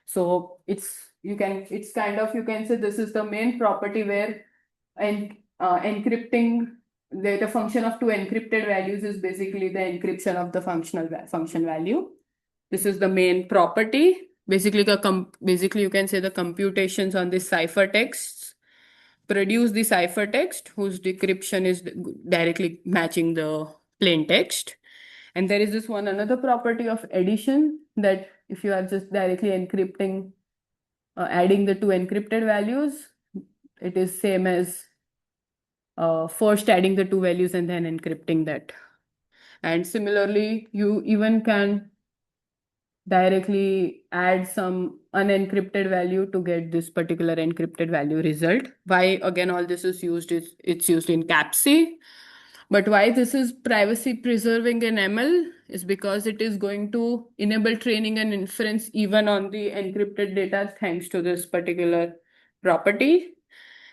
So it's kind of, you can say this is the main property where encrypting the function of two encrypted values is basically the encryption of the function value. This is the main property. Basically, you can say the computations on the ciphertexts produce the ciphertext whose decryption is directly matching the plain text. And there is this one another property of addition, that if you are just directly encrypting, adding the two encrypted values, it is same as first adding the two values and then encrypting that. And similarly, you even can directly add some unencrypted value to get this particular encrypted value result. Why again all this is used is it's used in CAPC. But why this is privacy preserving in ML is because it is going to enable training and inference even on the encrypted data thanks to this particular property.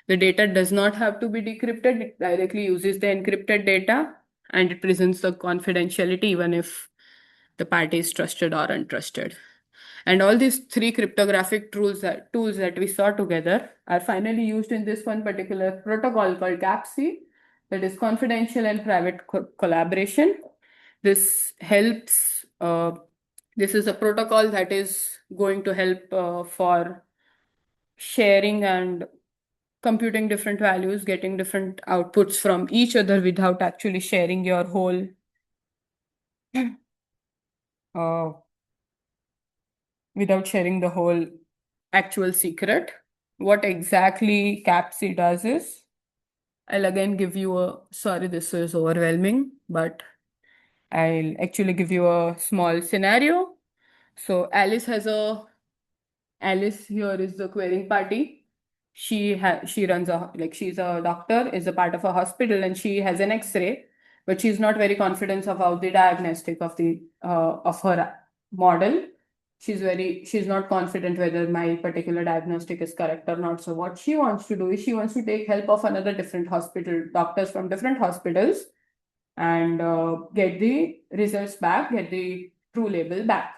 The data does not have to be decrypted, it directly uses the encrypted data, and it presents the confidentiality even if the party is trusted or untrusted. And all these three cryptographic tools that we saw together are finally used in this one particular protocol called CAPC, that is confidential and private collaboration. This helps, this is a protocol that is going to help for sharing and computing different values, getting different outputs from each other without actually sharing your whole without sharing the whole actual secret. What exactly CAPC does is, I'll again give you sorry, this is overwhelming, but I'll actually give you a small scenario. So Alice here is the querying party. She runs she's a doctor, is a part of a hospital, and she has an X-ray, but she's not very confident about the diagnostic of her model. She's not confident whether my particular diagnostic is correct or not. So what she wants to do is she wants to take help of another different doctors from different hospitals, and get the results back, get the true label back.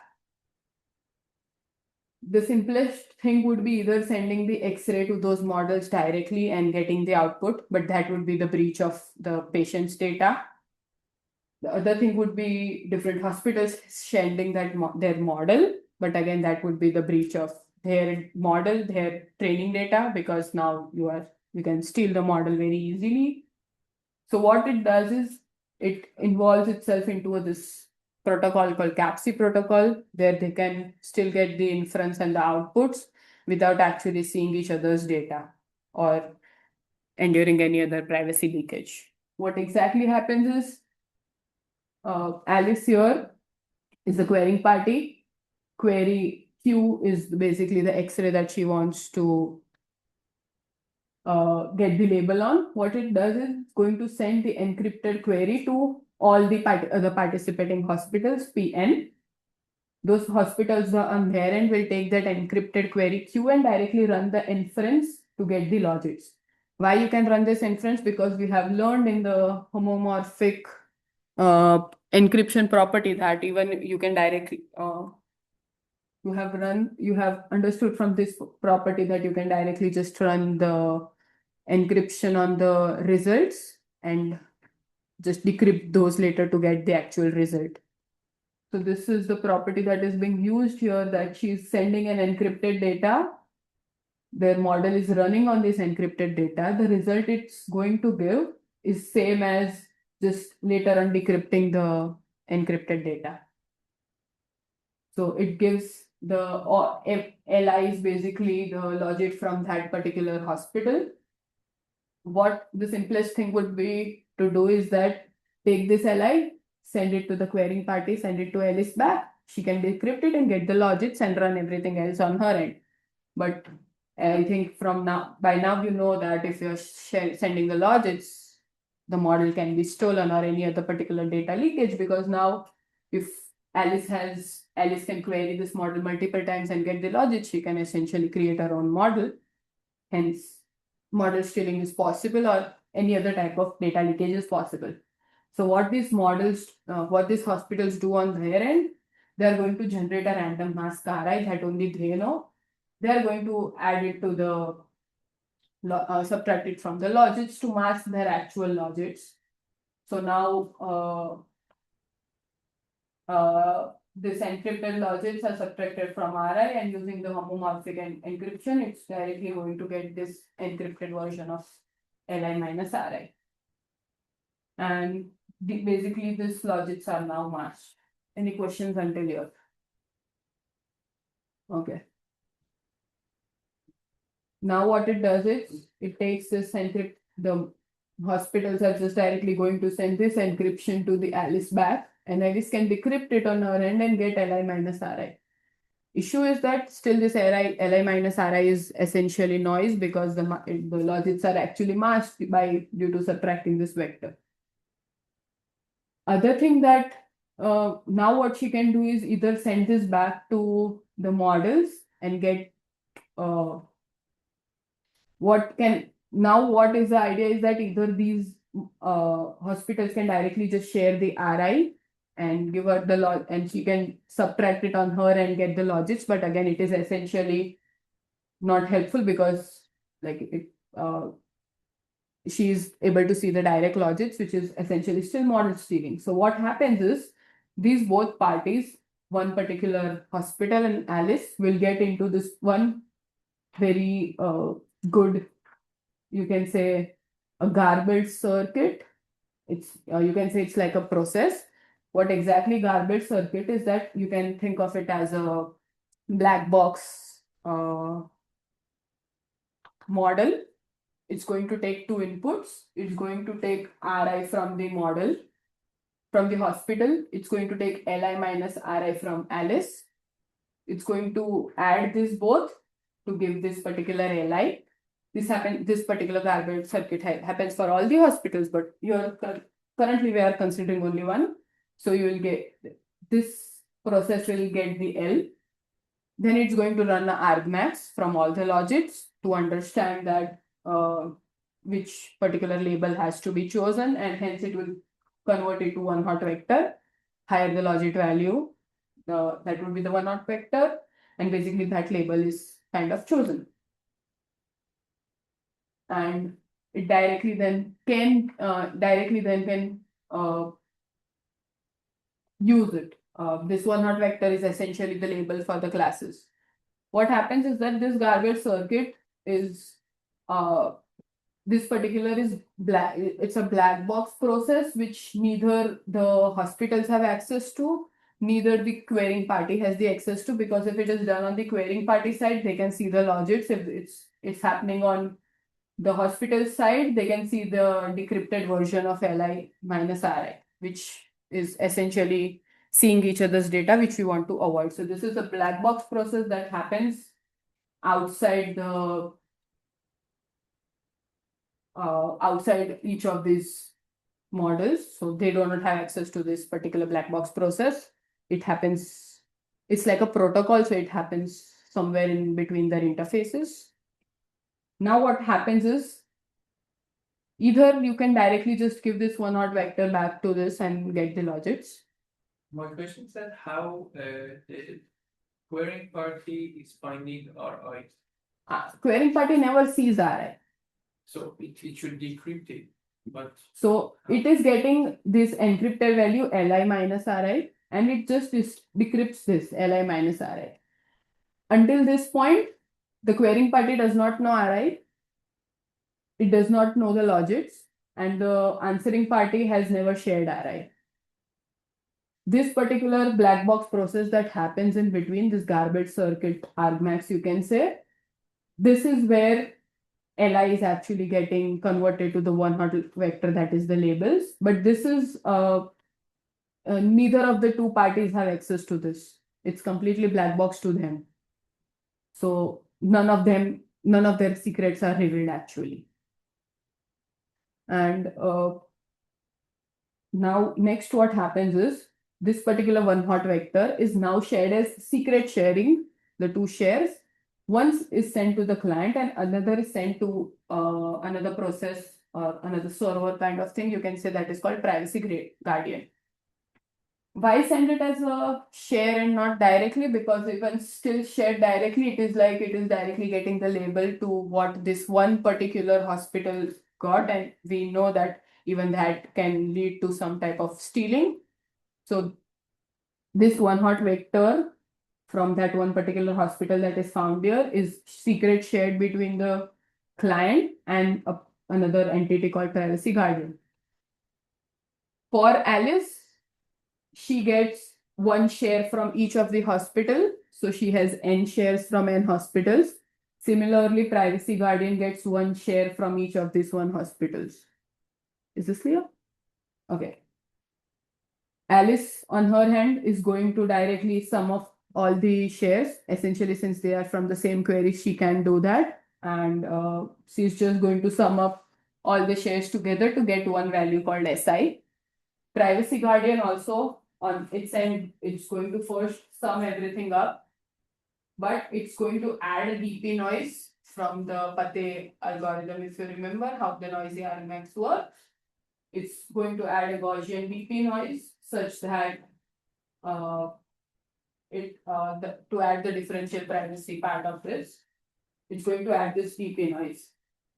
The simplest thing would be either sending the X-ray to those models directly and getting the output, but that would be the breach of the patient's data. The other thing would be different hospitals sending their model, but again, that would be the breach of their model, their training data, because now you can steal the model very easily. So what it does is it involves itself into this protocol called CAPC protocol, where they can still get the inference and the outputs without actually seeing each other's data or enduring any other privacy leakage. What exactly happens is Alice here is the querying party. Query Q is basically the X-ray that she wants to get the label on. What it does is it's going to send the encrypted query to all the participating hospitals, PN. Those hospitals on their end will take that encrypted query Q and directly run the inference to get the logics. Why you can run this inference? Because we have learned in the homomorphic encryption property that even you can directly you have understood from this property that you can directly just run the encryption on the results and just decrypt those later to get the actual result. So this is the property that is being used here, that she's sending an encrypted data. Their model is running on this encrypted data. The result it's going to give is same as just later on decrypting the encrypted data. So it gives the LIs basically the logic from that particular hospital. What the simplest thing would be to do is that take this LI, send it to the querying party, send it to Alice back. She can decrypt it and get the logics and run everything else on her end. But I think by now you know that if you're sending the logics, the model can be stolen or any other particular data leakage, because now if Alice can query this model multiple times and get the logic, she can essentially create her own model. Hence, model stealing is possible or any other type of data leakage is possible. So what these hospitals do on their end, they are going to generate a random mask RI that only they know. They are going to add it to the subtract it from the logics to mask their actual logics. So now this encrypted logics are subtracted from RI, and using the homomorphic encryption, it's directly going to get this encrypted version of Li minus RI. And basically, these logics are now masked. Any questions until here? Okay. Now what it does is it takes this the hospitals are just directly going to send this encryption to the Alice back, and Alice can decrypt it on her end and get Li minus Ri. Issue is that still this Li minus Ri is essentially noise, because the logics are actually masked due to subtracting this vector. Other thing that now what she can do is either send this back to the models and get what is the idea is that either these hospitals can directly just share the RI and give her the and she can subtract it on her and get the logics. But again, it is essentially not helpful, because she is able to see the direct logics, which is essentially still model stealing. So what happens is these both parties, one particular hospital and Alice, will get into this one very good, you can say, a garbage circuit. It's you can say it's like a process. What exactly garbage circuit is, that you can think of it as a black box model. It's going to take two inputs. It's going to take Ri from the model, from the hospital. It's going to take Li minus Ri from Alice. It's going to add this both to give this particular Li. This particular garbage circuit happens for all the hospitals, but currently we are considering only one. So you will get this process will get the L. Then it's going to run the argmax from all the logics to understand that which particular label has to be chosen, and hence it will convert it to one hot vector. Higher the logic value, that would be the one hot vector, and basically that label is kind of chosen. And it directly then can use it. This one hot vector is essentially the label for the classes. What happens is that this garbage circuit is this particular is black. It's a black box process which neither the hospitals have access to, neither the querying party has the access to, because if it is done on the querying party side, they can see the logits. If it's happening on the hospital side, they can see the decrypted version of li minus ri, which is essentially seeing each other's data, which we want to avoid. So this is a black box process that happens outside the outside each of these models. So they do not have access to this particular black box process. It happens, it's like a protocol, so it happens somewhere in between their interfaces. Now what happens is, either you can directly just give this one hot vector back to this and get the logits. My question is that how the querying party is finding RI. Querying party never sees RI. So it should decrypt it, but So it is getting this encrypted value li minus ri, and it just decrypts this li minus ri. Until this point, the querying party does not know ri, it does not know the logits, and the answering party has never shared ri. This particular black box process that happens in between, this garbage circuit argmax, you can say, this is where li is actually getting converted to the one hot vector, that is the labels. But this is neither of the two parties have access to this. It's completely black box to them. So none of their secrets are revealed actually. And now next what happens is, this particular one hot vector is now shared as secret sharing, the two shares. One is sent to the client and another is sent to another process or another server kind of thing. You can say that is called privacy guardian. Why send it as a share and not directly? Because even still shared directly, it is like it is directly getting the label to what this one particular hospital got, and we know that even that can lead to some type of stealing. So this one hot vector from that one particular hospital that is found here is secret shared between the client and another entity called privacy guardian. For Alice, she gets one share from each of the hospital. So she has n shares from n hospitals. Similarly, privacy guardian gets one share from each of these one hospitals. Is this clear? Okay. Alice, on her hand, is going to directly sum up all the shares. Essentially, since they are from the same query, she can do that. And she's just going to sum up all the shares together to get one value called SI. Privacy Guardian also, on its end, it's going to first sum everything up, but it's going to add a DP noise from the Pate algorithm. If you remember how the noisy argmax works, it's going to add a Gaussian DP noise such that to add the differential privacy part of this, it's going to add this DP noise.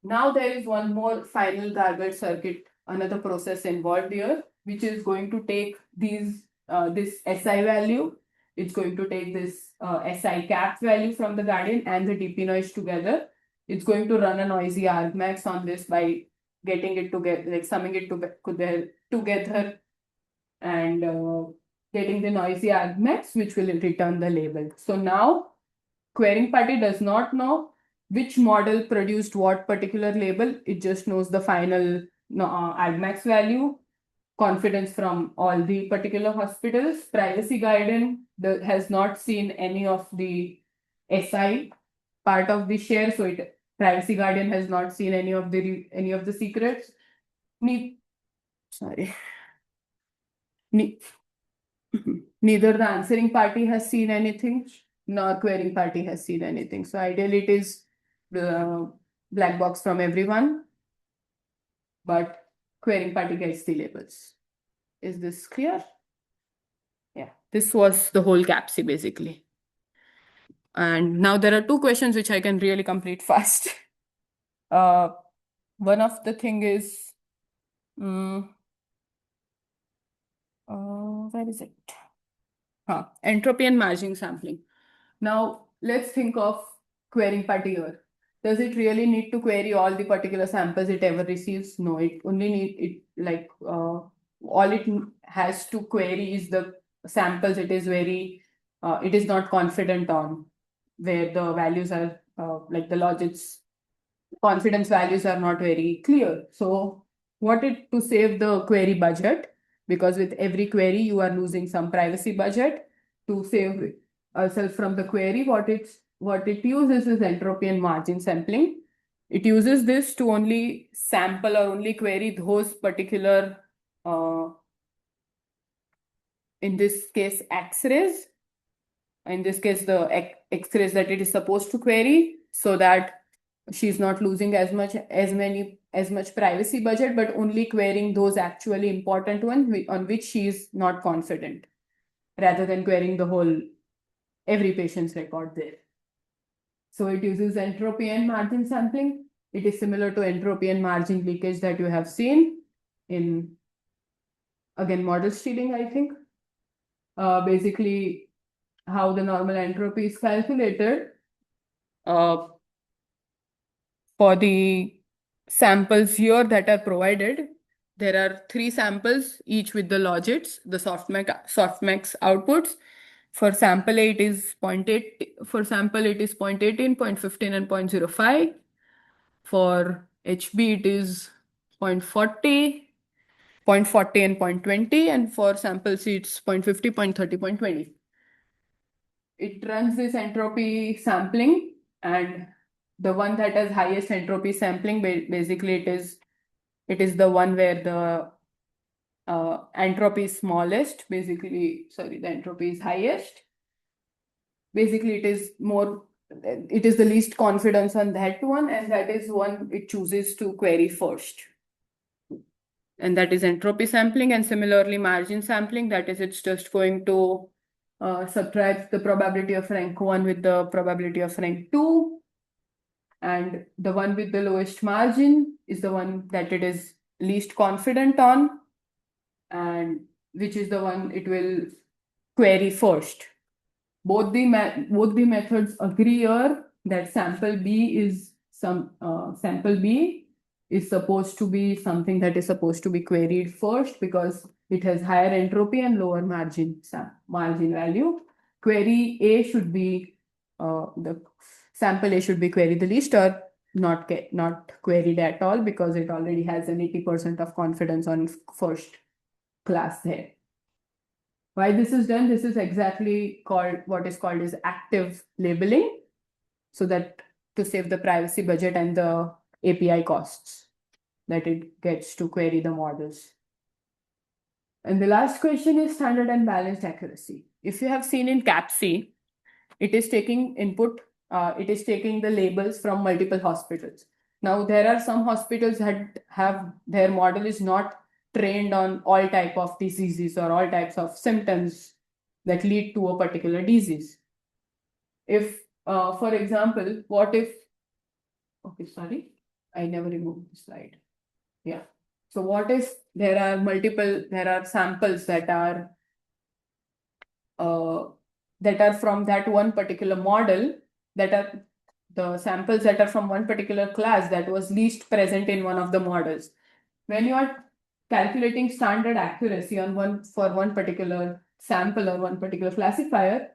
Now there is one more final garbage circuit, another process involved here, which is going to take this SI value. It's going to take this SI cap value from the guardian and the DP noise together. It's going to run a noisy argmax on this by getting it together, like summing it together and getting the noisy argmax, which will return the label. So now querying party does not know which model produced what particular label. It just knows the final argmax value, confidence from all the particular hospitals. Privacy guardian has not seen any of the SI part of the share, so privacy guardian has not seen any of the secrets. Neither the answering party has seen anything, nor querying party has seen anything. So ideally it is the black box from everyone, but querying party gets the labels. Is this clear? Yeah, this was the whole CAPC basically. And now there are two questions which I can really complete fast. One of the thing is, where is it? Entropy and margin sampling. Now let's think of querying party here. Does it really need to query all the particular samples it ever receives? No, it only need it like all it has to query is the samples it is it is not confident on, where the values are like the logits confidence values are not very clear. So to save the query budget, because with every query you are losing some privacy budget, to save ourselves from the query, what it uses is entropy and margin sampling. It uses this to only sample or only query those particular in this case X-rays, in this case the X-rays that it is supposed to query, so that she's not losing as much privacy budget, but only querying those actually important ones on which she is not confident, rather than querying the whole every patient's record there. So it uses entropy and margin sampling. It is similar to entropy and margin leakage that you have seen in, again, model stealing, I think. Basically, how the normal entropy is calculated. For the samples here that are provided, there are 3 samples, each with the logits, the softmax outputs. For sample A, it is 0.8. For sample, it is 0.18, 0.15, and 0.05. For HB, it is 0.40, 0.40 and 0.20, and for sample C, it's 0.50, 0.30, 0.20. It runs this entropy sampling, and the one that has highest entropy sampling, basically it is the one where the entropy is smallest. Basically, sorry, the entropy is highest. Basically, it is the least confidence on that one, and that is one it chooses to query first. And that is entropy sampling. And similarly, margin sampling, that is, it's just going to subtract the probability of rank 1 with the probability of rank 2. And the one with the lowest margin is the one that it is least confident on, and which is the one it will query first. Both the methods agree here that sample B is supposed to be something that is supposed to be queried first, because it has higher entropy and lower margin value. Query A should be the sample A should be queried the least, or not queried at all, because it already has an 80% of confidence on first class there. Why this is done? This is exactly what is called as active labeling, so that to save the privacy budget and the API costs that it gets to query the models. And the last question is standard and balanced accuracy. If you have seen in CAPC, it is taking the labels from multiple hospitals. Now, there are some hospitals that have their model is not trained on all type of diseases or all types of symptoms that lead to a particular disease. If, for example, okay, sorry, I never removed the slide. Yeah. So what if there are samples that are from that one particular model, that are the samples that are from one particular class that was least present in one of the models. When you are calculating standard accuracy for one particular sample or one particular classifier,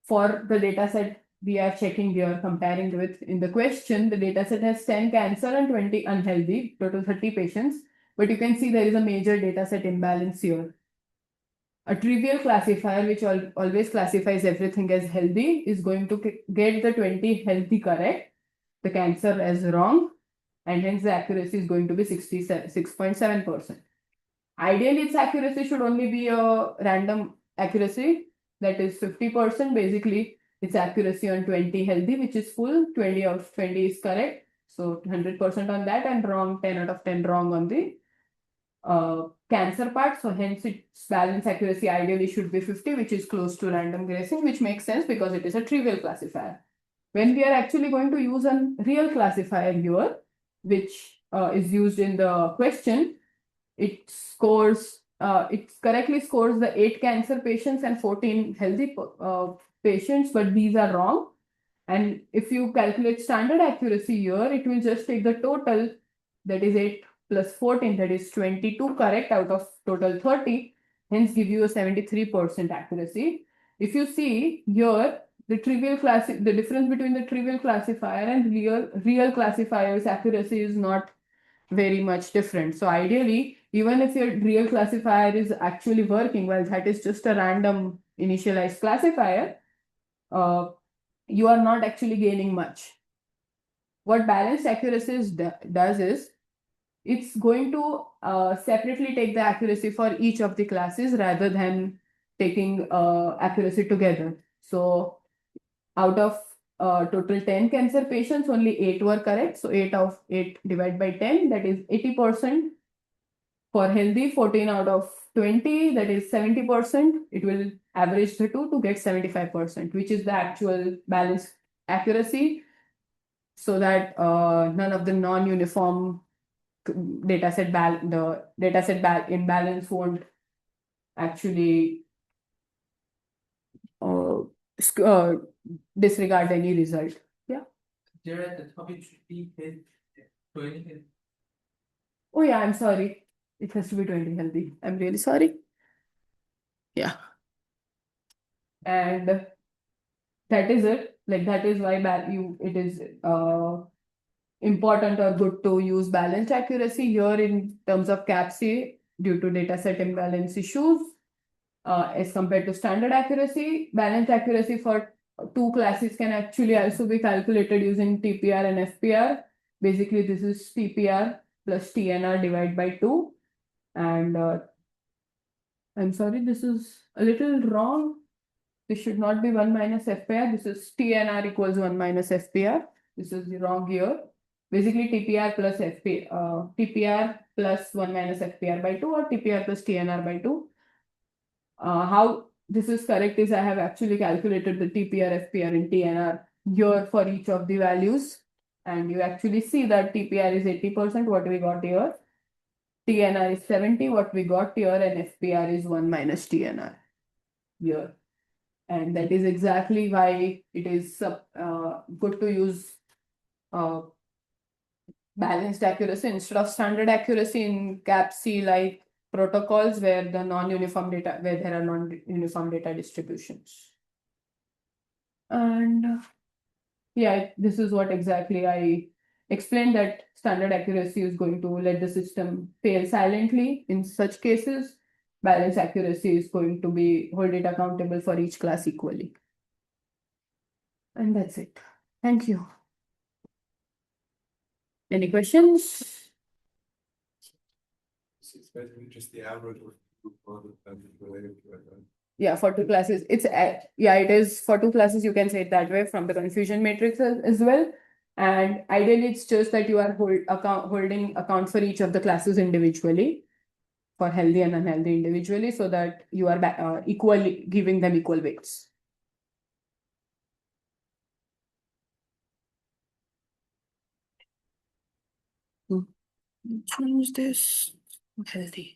for the data set we are comparing with in the question, the data set has 10 cancer and 20 unhealthy, total 30 patients. But you can see there is a major data set imbalance here. A trivial classifier, which always classifies everything as healthy, is going to get the 20 healthy correct, the cancer as wrong, and hence the accuracy is going to be 66.7%. Ideally, its accuracy should only be a random accuracy, that is 50%. Basically, its accuracy on 20 healthy, which is full, 20 out of 20 is correct. So 100% on that, and wrong, 10 out of 10 wrong on the cancer part. So hence its balance accuracy ideally should be 50, which is close to random grazing, which makes sense because it is a trivial classifier. When we are actually going to use a real classifier here, which is used in the question, it correctly scores the 8 cancer patients and 14 healthy patients, but these are wrong. And if you calculate standard accuracy here, it will just take the total, that is 8 plus 14, that is 22 correct out of total 30. hence give you a 73% accuracy. If you see here, the difference between the trivial classifier and real classifier's accuracy is not very much different. So ideally, even if your real classifier is actually working, well, that is just a random initialized classifier, you are not actually gaining much. What balanced accuracy does is, it's going to separately take the accuracy for each of the classes rather than taking accuracy together. So out of total 10 cancer patients, only 8 were correct. So 8 divided by 10, that is 80%. For healthy, 14 out of 20, that is 70%. It will average the two to get 75%, which is the actual balance accuracy, so that none of the non-uniform dataset imbalance won't actually disregard any result. Yeah. There at the top, it should be 20. Oh yeah, I'm sorry. It has to be 20 healthy. I'm really sorry. Yeah. And that is it. Like, that is why it is important or good to use balanced accuracy here in terms of CAPC due to dataset imbalance issues. As compared to standard accuracy, balanced accuracy for two classes can actually also be calculated using TPR and FPR. Basically, this is TPR plus TNR divided by 2. And I'm sorry, this is a little wrong. This should not be 1 minus FPR. This is TNR equals 1 minus FPR. This is wrong here. Basically, TPR plus 1 minus FPR by 2, or TPR plus TNR by 2. How this is correct is, I have actually calculated the TPR, FPR, and TNR here for each of the values. And you actually see that TPR is 80%, what we got here. TNR is 70, what we got here, and FPR is 1 minus TNR here. And that is exactly why it is good to use balanced accuracy instead of standard accuracy in CAPC like protocols where there are non-uniform data distributions. And yeah, this is what exactly I explained, that standard accuracy is going to let the system fail silently. In such cases, balanced accuracy is going to hold it accountable for each class equally. And that's it. Thank you. Any questions? It's basically just the average of related to it. Yeah, for two classes. It is for two classes, you can say it that way from the confusion matrix as well. And ideally, it's just that you are holding account for each of the classes individually, for healthy and unhealthy individually, so that you are equally giving them equal weights. Change this healthy.